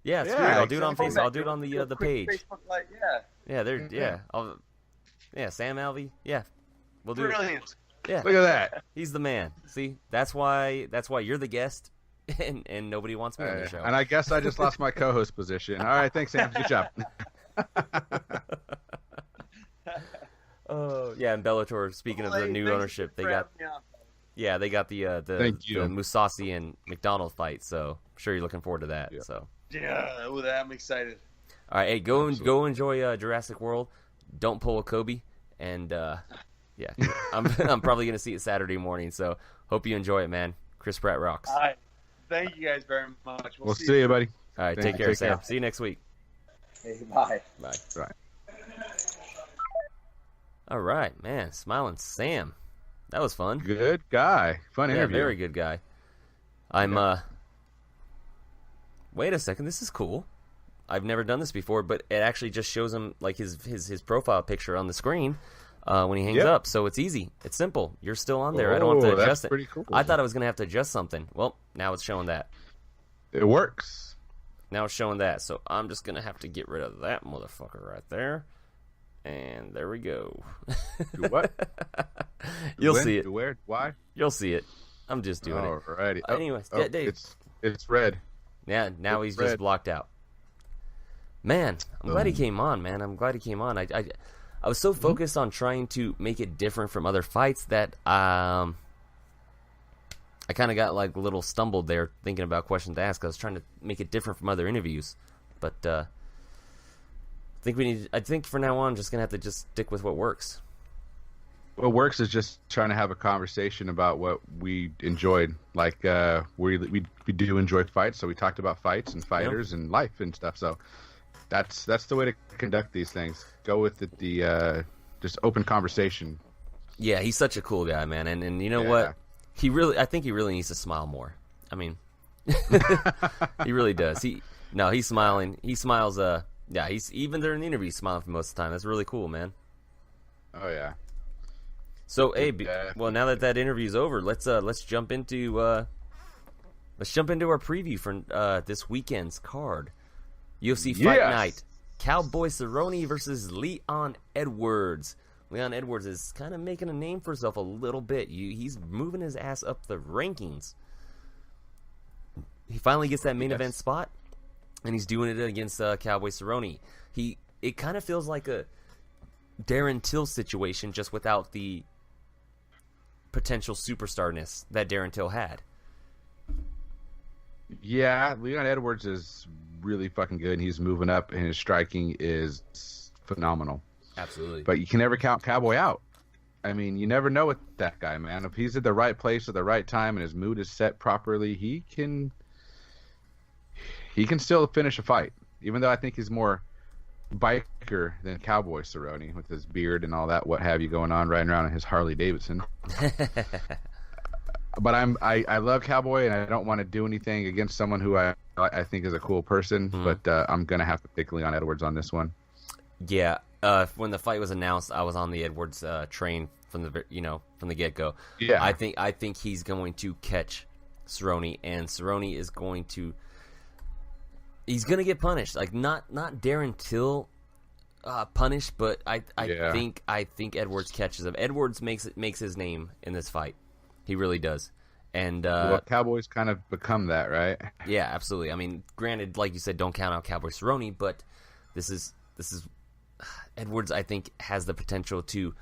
Yeah, it's great. I'll do it on Facebook. I'll do it on the page. Facebook Live, yeah. Sam Alvey. Yeah, we'll do Brilliant. it. Yeah, look at that. He's the man. See, that's why you're the guest, and nobody wants me on the show. And I guess I just lost my co-host position. All right, thanks, Sam. Good job. Yeah, and Bellator. Speaking of the new ownership, they got they got the Mousasi and McDonald fight. So I'm sure you're looking forward to that. Yeah. So with that, I'm excited. All right, hey, go enjoy Jurassic World. Don't pull a Kobe, and yeah, I'm probably gonna see it Saturday morning. So hope you enjoy it, man. Chris Pratt rocks. All right, thank you guys very much. We'll see you, buddy. All right, take care, Sam. See you next week. Hey, bye. Bye. Bye. All right, man. Smiling Sam. That was fun. Good guy. Fun interview. Very good guy. Wait a second. This is cool. I've never done this before, but it actually just shows him like his profile picture on the screen when he hangs up. So it's easy. It's simple. You're still on there. I don't have to adjust it. Pretty cool. I thought I was going to have to adjust something. Well, now it's showing that. It works. Now it's showing that. So I'm just going to have to get rid of that motherfucker right there. And there we go. Do what? You'll see it. Do where? Why? You'll see it. I'm just doing it. Alrighty. Anyways, Dave. It's red. Yeah, now he's just blocked out. Man, I'm glad he came on, man. I'm glad he came on. I was so focused on trying to make it different from other fights that I kind of got like a little stumbled there thinking about questions to ask. I was trying to make it different from other interviews, but I think for now on, I'm just gonna have to just stick with what works. What works is just trying to have a conversation about what we enjoyed. Like we do enjoy fights, so we talked about fights and fighters and life and stuff. So that's the way to conduct these things. Go with the just open conversation. Yeah, he's such a cool guy, man. And you know what? I think he really needs to smile more. I mean, he really does. He's smiling. He smiles. He's even during the interview he's smiling for most of the time. That's really cool, man. Oh yeah. So, hey, well, now that interview's over, let's jump into our preview for this weekend's card. UFC Fight Night. Cowboy Cerrone versus Leon Edwards. Leon Edwards is kind of making a name for himself a little bit. He's moving his ass up the rankings. He finally gets that main event spot, and he's doing it against Cowboy Cerrone. It kind of feels like a Darren Till situation, just without the potential superstarness that Darren Till had. Yeah, Leon Edwards is really fucking good, and he's moving up, and his striking is phenomenal. Absolutely. But you can never count Cowboy out. I mean, you never know with that guy, man. If he's at the right place at the right time and his mood is set properly, he can still finish a fight. Even though I think he's more biker than Cowboy Cerrone with his beard and all that, what have you, going on, riding around in his Harley Davidson. But I love Cowboy, and I don't want to do anything against someone who I think is a cool person. But I'm gonna have to pick Leon Edwards on this one. Yeah, when the fight was announced, I was on the Edwards train from the get go. Yeah, I think he's going to catch Cerrone, and Cerrone is going to. He's gonna get punished, like not Darren Till punished, but I think Edwards catches him. Edwards makes his name in this fight. He really does. And Cowboys kind of become that, right? Yeah, absolutely. I mean, granted, like you said, don't count out Cowboy Cerrone, but this is Edwards. I think has the potential to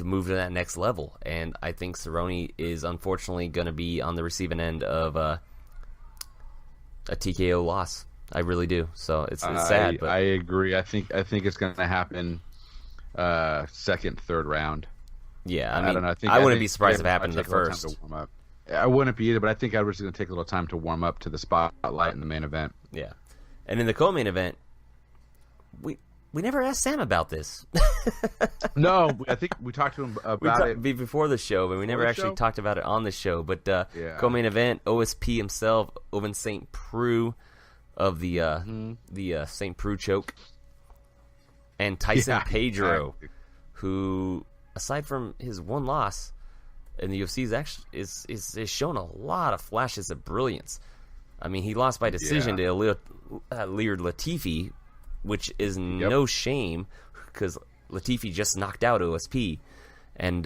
move to that next level, and I think Cerrone is unfortunately going to be on the receiving end of a TKO loss. I really do. So it's sad. But I agree. I think it's going to happen second, third round. Yeah, I don't know. I wouldn't be surprised if it happened in the first. I wouldn't be either, but I think Edwards is going to take a little time to warm up to the spotlight in the main event. Yeah, and in the co-main event, we never asked Sam about this. No, I think we talked to him about it before the show, but we never actually talked about it on the show. But co-main event, OSP himself, Owen St. Preux of the St. Preux choke, and Tyson Pedro, who, aside from his one loss in the UFC, is showing a lot of flashes of brilliance. I mean, he lost by decision to Ilir Latifi, which is no shame, because Latifi just knocked out OSP, and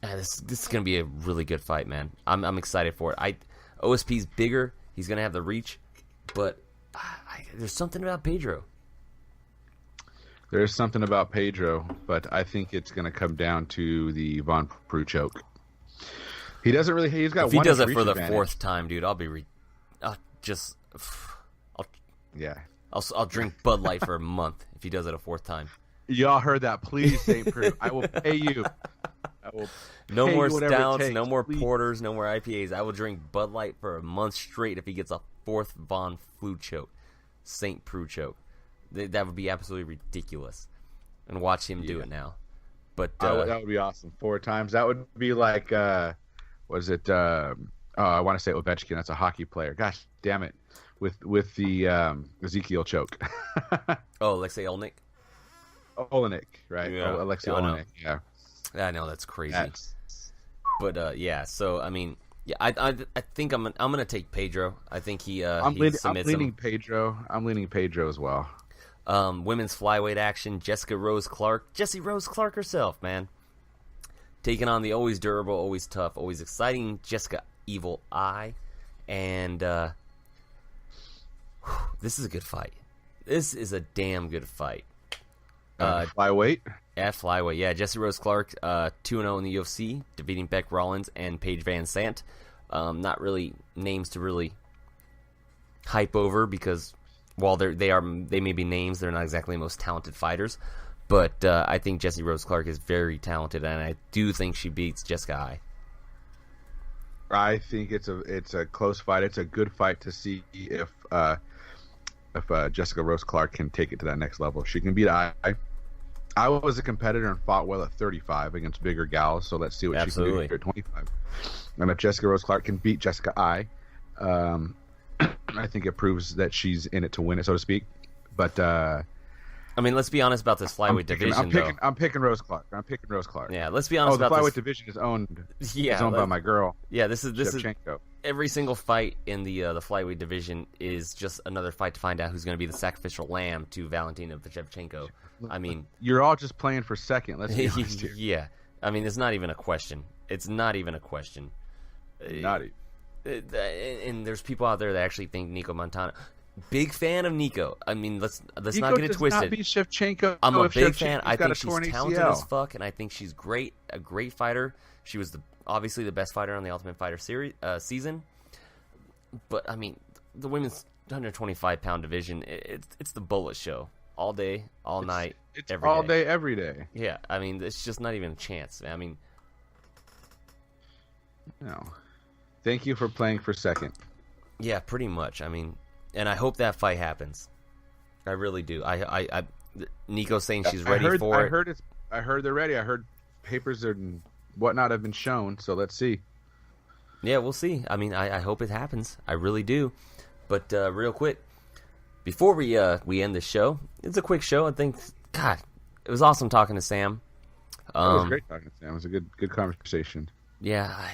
this is going to be a really good fight, man. I'm excited for it. OSP's bigger, he's going to have the reach, but there's something about Pedro. There's something about Pedro, but I think it's going to come down to the Von Preux choke. He doesn't really. He's got. If he one does it for the advantage. fourth time, dude, I'll drink Bud Light for a month if he does it a fourth time. Y'all heard that? Please, St. Preux. I will pay you. No more stouts, takes, no more please. porters, no more IPAs. I will drink Bud Light for a month straight if he gets a fourth Von Preux choke, St. Preux choke. That would be absolutely ridiculous. And watch him do it now. But that would be awesome. 4 times. That would be like, what is it? I want to say Ovechkin. That's a hockey player. Gosh, damn it. With the Ezekiel choke. Alexei Olenek? Olenek, right? Yeah. Alexei I know. Olenek, yeah. I know, that's crazy. But, yeah, so, I mean, yeah, I think I'm going to take Pedro. I think he submits I'm leaning him. Pedro. I'm leaning Pedro as well. Women's flyweight action, Jessica Rose Clark. Jessie Rose Clark herself, man. Taking on the always durable, always tough, always exciting Jessica Evil Eye. And this is a good fight. This is a damn good fight. Flyweight? At flyweight, yeah. Jessie Rose Clark, 2-0 in the UFC, defeating Beck Rollins and Paige Van Sant. Not really names to really hype over because while they may be names, they're not exactly the most talented fighters. But I think Jessie Rose Clark is very talented, and I do think she beats Jessica Eye. I think it's a close fight. It's a good fight to see if Jessica Rose Clark can take it to that next level. She can beat Eye. I was a competitor and fought well at 35 against bigger gals, so let's see what she can do here at 25. And if Jessica Rose Clark can beat Jessica Eye, I think it proves that she's in it to win it, so to speak. But I mean, let's be honest about this flyweight division. I'm picking Rose Clark. Yeah, let's be honest about the flyweight this. division is owned. Yeah, it's owned by my girl. Yeah, this is Shevchenko. Every single fight in the flyweight division is just another fight to find out who's going to be the sacrificial lamb to Valentina Shevchenko. I mean, you're all just playing for second. Let's be honest here. Yeah, I mean, it's not even a question. It's not even a question. Not even. And there's people out there that actually think Nico Montano. Big fan of Nico. I mean, let's Nico not get it does twisted. Not beat Shevchenko. I'm a big Shevchenko's fan. I think she's talented ACL. as fuck, and I think she's great. A great fighter. She was obviously the best fighter on the Ultimate Fighter season. But I mean, the women's 125-pound division. It's the bullet show all day, all night. It's every all day. day, every day. Yeah, I mean, it's just not even a chance. I mean, no. Thank you for playing for second. Yeah, pretty much. I mean, and I hope that fight happens. I really do. Nico's saying she's ready for it. I heard they're ready. I heard papers and whatnot have been shown. So let's see. Yeah, we'll see. I mean, I hope it happens. I really do. But real quick, before we end the show, it's a quick show. I think, God, it was awesome talking to Sam. It was great talking to Sam. It was a good conversation. Yeah,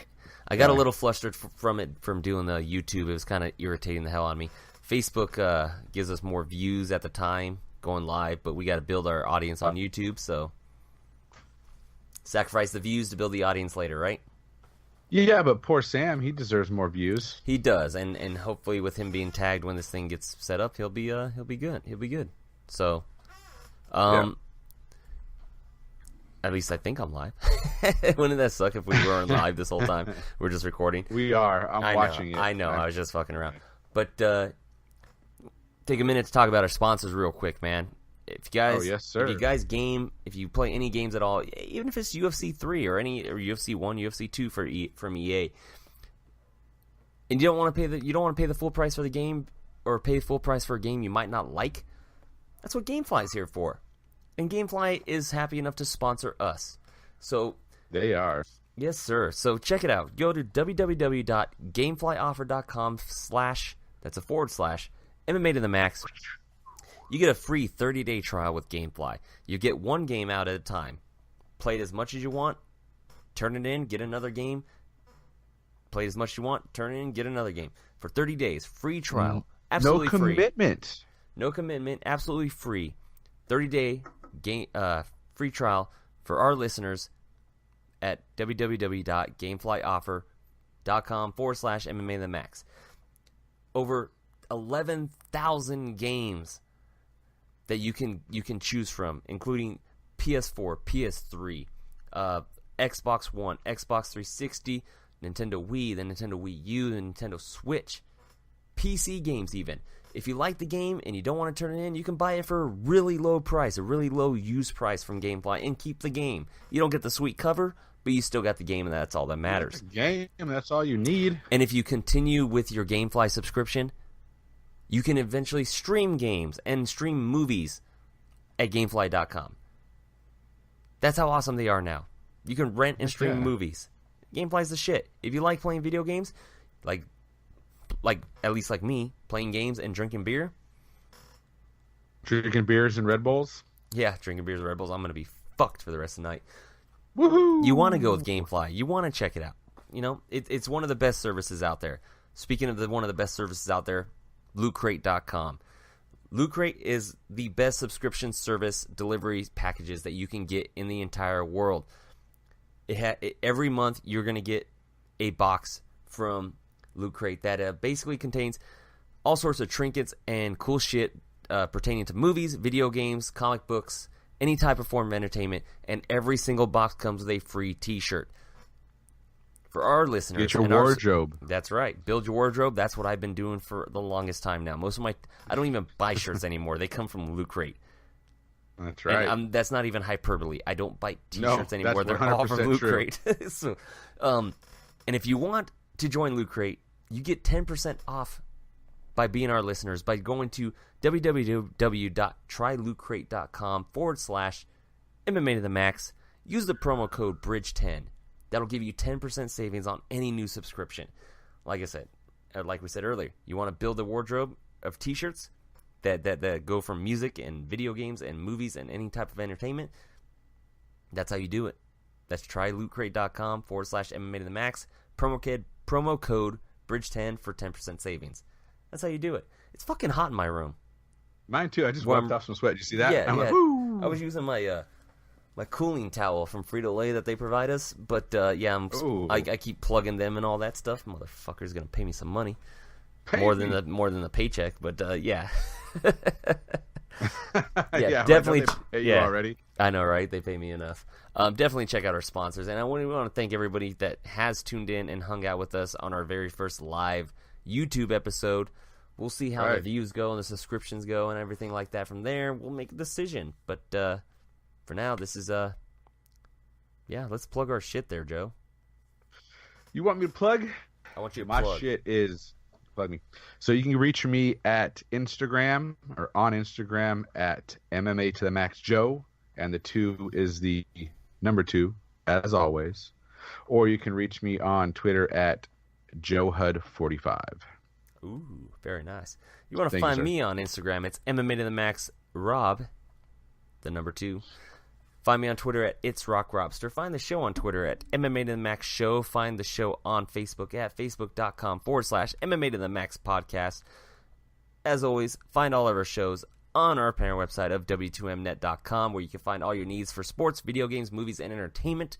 I got a little flustered from doing the YouTube. It was kind of irritating the hell out of me. Facebook gives us more views at the time going live, but we got to build our audience on YouTube, so sacrifice the views to build the audience later, right? Yeah, but poor Sam, he deserves more views. He does, and hopefully with him being tagged when this thing gets set up, he'll be good. He'll be good. So, At least I think I'm live. Wouldn't that suck if we weren't live this whole time? We're just recording. We are. I'm watching it. I know. I was just fucking around. But take a minute to talk about our sponsors real quick, man. If you guys, yes, sir. If you play any games at all, even if it's UFC 3 or UFC 1, UFC 2 from EA, and you don't want to pay the full price for the game or pay full price for a game you might not like, that's what GameFly is here for. And GameFly is happy enough to sponsor us. So they are. Yes, sir. So check it out. Go to www.gameflyoffer.com/ that's a / MMA to the max. You get a free 30-day trial with GameFly. You get one game out at a time. Play it as much as you want. Turn it in. Get another game. Play it as much as you want. Turn it in. Get another game. For 30 days. Free trial. Absolutely free. No commitment. No commitment. Absolutely free. 30-day game free trial for our listeners at www.gameflyoffer.com / MMA the max. Over 11,000 games that you can choose from, including PS4, PS3, Xbox One, Xbox 360, Nintendo Wii, the Nintendo Wii U, the Nintendo Switch, PC games even. If you like the game and you don't want to turn it in, you can buy it for a really low price, a really low use price from GameFly, and keep the game. You don't get the sweet cover, but you still got the game, and that's all that matters. Game, that's all you need. And if you continue with your GameFly subscription, you can eventually stream games and stream movies at Gamefly.com. That's how awesome they are now. You can rent and stream movies. Gamefly's the shit. If you like playing video games, like at least like me, playing games and drinking beer. Drinking beers and Red Bulls? Yeah, drinking beers and Red Bulls. I'm going to be fucked for the rest of the night. Woohoo! You want to go with Gamefly. You want to check it out. You know, it's one of the best services out there. Speaking of one of the best services out there, LootCrate.com. Loot Crate is the best subscription service delivery packages that you can get in the entire world. Every month you're going to get a box from Loot Crate that basically contains all sorts of trinkets and cool shit pertaining to movies, video games, comic books, any type of form of entertainment, and every single box comes with a free t-shirt. For our listeners, get your wardrobe. That's right. Build your wardrobe. That's what I've been doing for the longest time now. I don't even buy shirts anymore. They come from Loot Crate. That's right. And that's not even hyperbole. I don't buy t-shirts anymore. That's They're all from Loot true. Crate. So, and if you want to join Loot Crate, you get 10% off by being our listeners by going to www.trylootcrate.com/MMA to the max. Use the promo code BRIDGE10. That'll give you 10% savings on any new subscription. Like I said, like we said earlier, you want to build a wardrobe of t-shirts that go from music and video games and movies and any type of entertainment. That's how you do it. That's trylootcrate.com/MMA to the max. Promo code BRIDGE10 for 10% savings. That's how you do it. It's fucking hot in my room. Mine too. I just wiped off some sweat. Did you see that? Yeah, Like, woo! I was using my cooling towel from Frito-Lay that they provide us, but I keep plugging them and all that stuff. Motherfucker's gonna pay me some money, more than the paycheck. But yeah, definitely. Pay you already. I know, right? They pay me enough. Definitely check out our sponsors, and we want to thank everybody that has tuned in and hung out with us on our very first live YouTube episode. We'll see how the views go and the subscriptions go and everything like that. From there, we'll make a decision. But for now, this is let's plug our shit there, Joe. You want me to plug? I want you to My plug. shit is plug me. So you can reach me at Instagram or on Instagram at MMA to the Max Joe, and the 2 is the number 2 as always. Or you can reach me on Twitter at JoeHud45. Ooh, very nice. You want to find me on Instagram? It's MMA to the Max Rob, the number 2. Find me on Twitter at It's Rock Robster. Find the show on Twitter at MMA to the Max Show. Find the show on Facebook at facebook.com/MMA to the Max Podcast. As always, find all of our shows on our parent website of W2Mnet.com, where you can find all your needs for sports, video games, movies, and entertainment.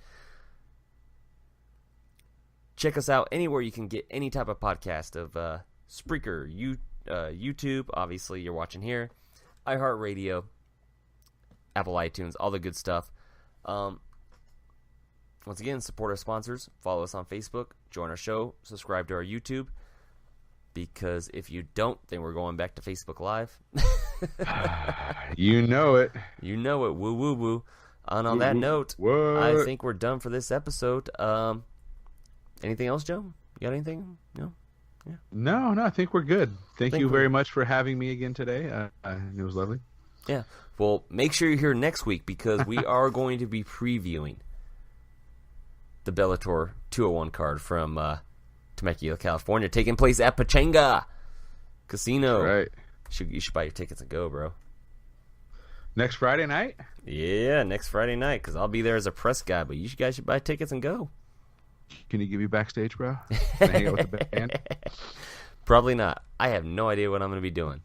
Check us out anywhere you can get any type of podcast of Spreaker, YouTube, obviously you're watching here, iHeartRadio, Apple iTunes, all the good stuff. Once again, support our sponsors. Follow us on Facebook. Join our show. Subscribe to our YouTube. Because if you don't, then we're going back to Facebook Live. You know it. You know it. Woo, woo, woo. And on that note, I think we're done for this episode. Anything else, Joe? You got anything? No? Yeah. No, I think we're good. Thank you very much for having me again today. It was lovely. Yeah. Well, make sure you're here next week because we are going to be previewing the Bellator 201 card from Temecula, California, taking place at Pachanga Casino. Right. You should buy your tickets and go, bro. Next Friday night? Yeah, next Friday night, because I'll be there as a press guy, but you guys should buy tickets and go. Can you give me backstage, bro? Can I hang out with the band? Probably not. I have no idea what I'm going to be doing.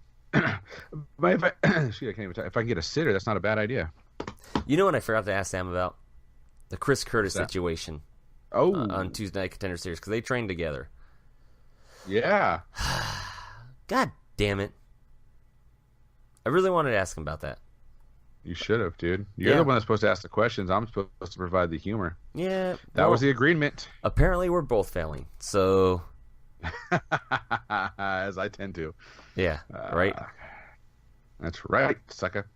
But I can't even talk. If I can get a sitter, that's not a bad idea. You know what I forgot to ask Sam about? The Chris Curtis situation. On Tuesday Night Contender Series, because they trained together. Yeah. God damn it. I really wanted to ask him about that. You should have, dude. You're the one that's supposed to ask the questions. I'm supposed to provide the humor. Yeah. That was the agreement. Apparently, we're both failing. So. As I tend to. Yeah, right? That's right, sucker.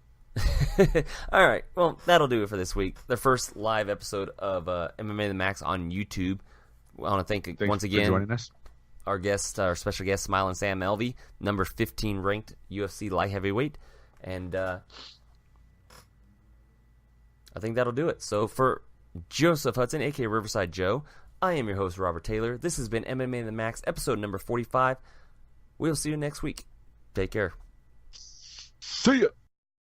All right. Well, that'll do it for this week. The first live episode of MMA The Max on YouTube. I want to thank once again for joining us. Our special guest, Smiling Sam Alvey, number 15 ranked UFC light heavyweight. And I think that'll do it. So for Joseph Hudson, a.k.a. Riverside Joe, I am your host, Robert Taylor. This has been MMA The Max, episode number 45. We'll see you next week. Take care. See ya.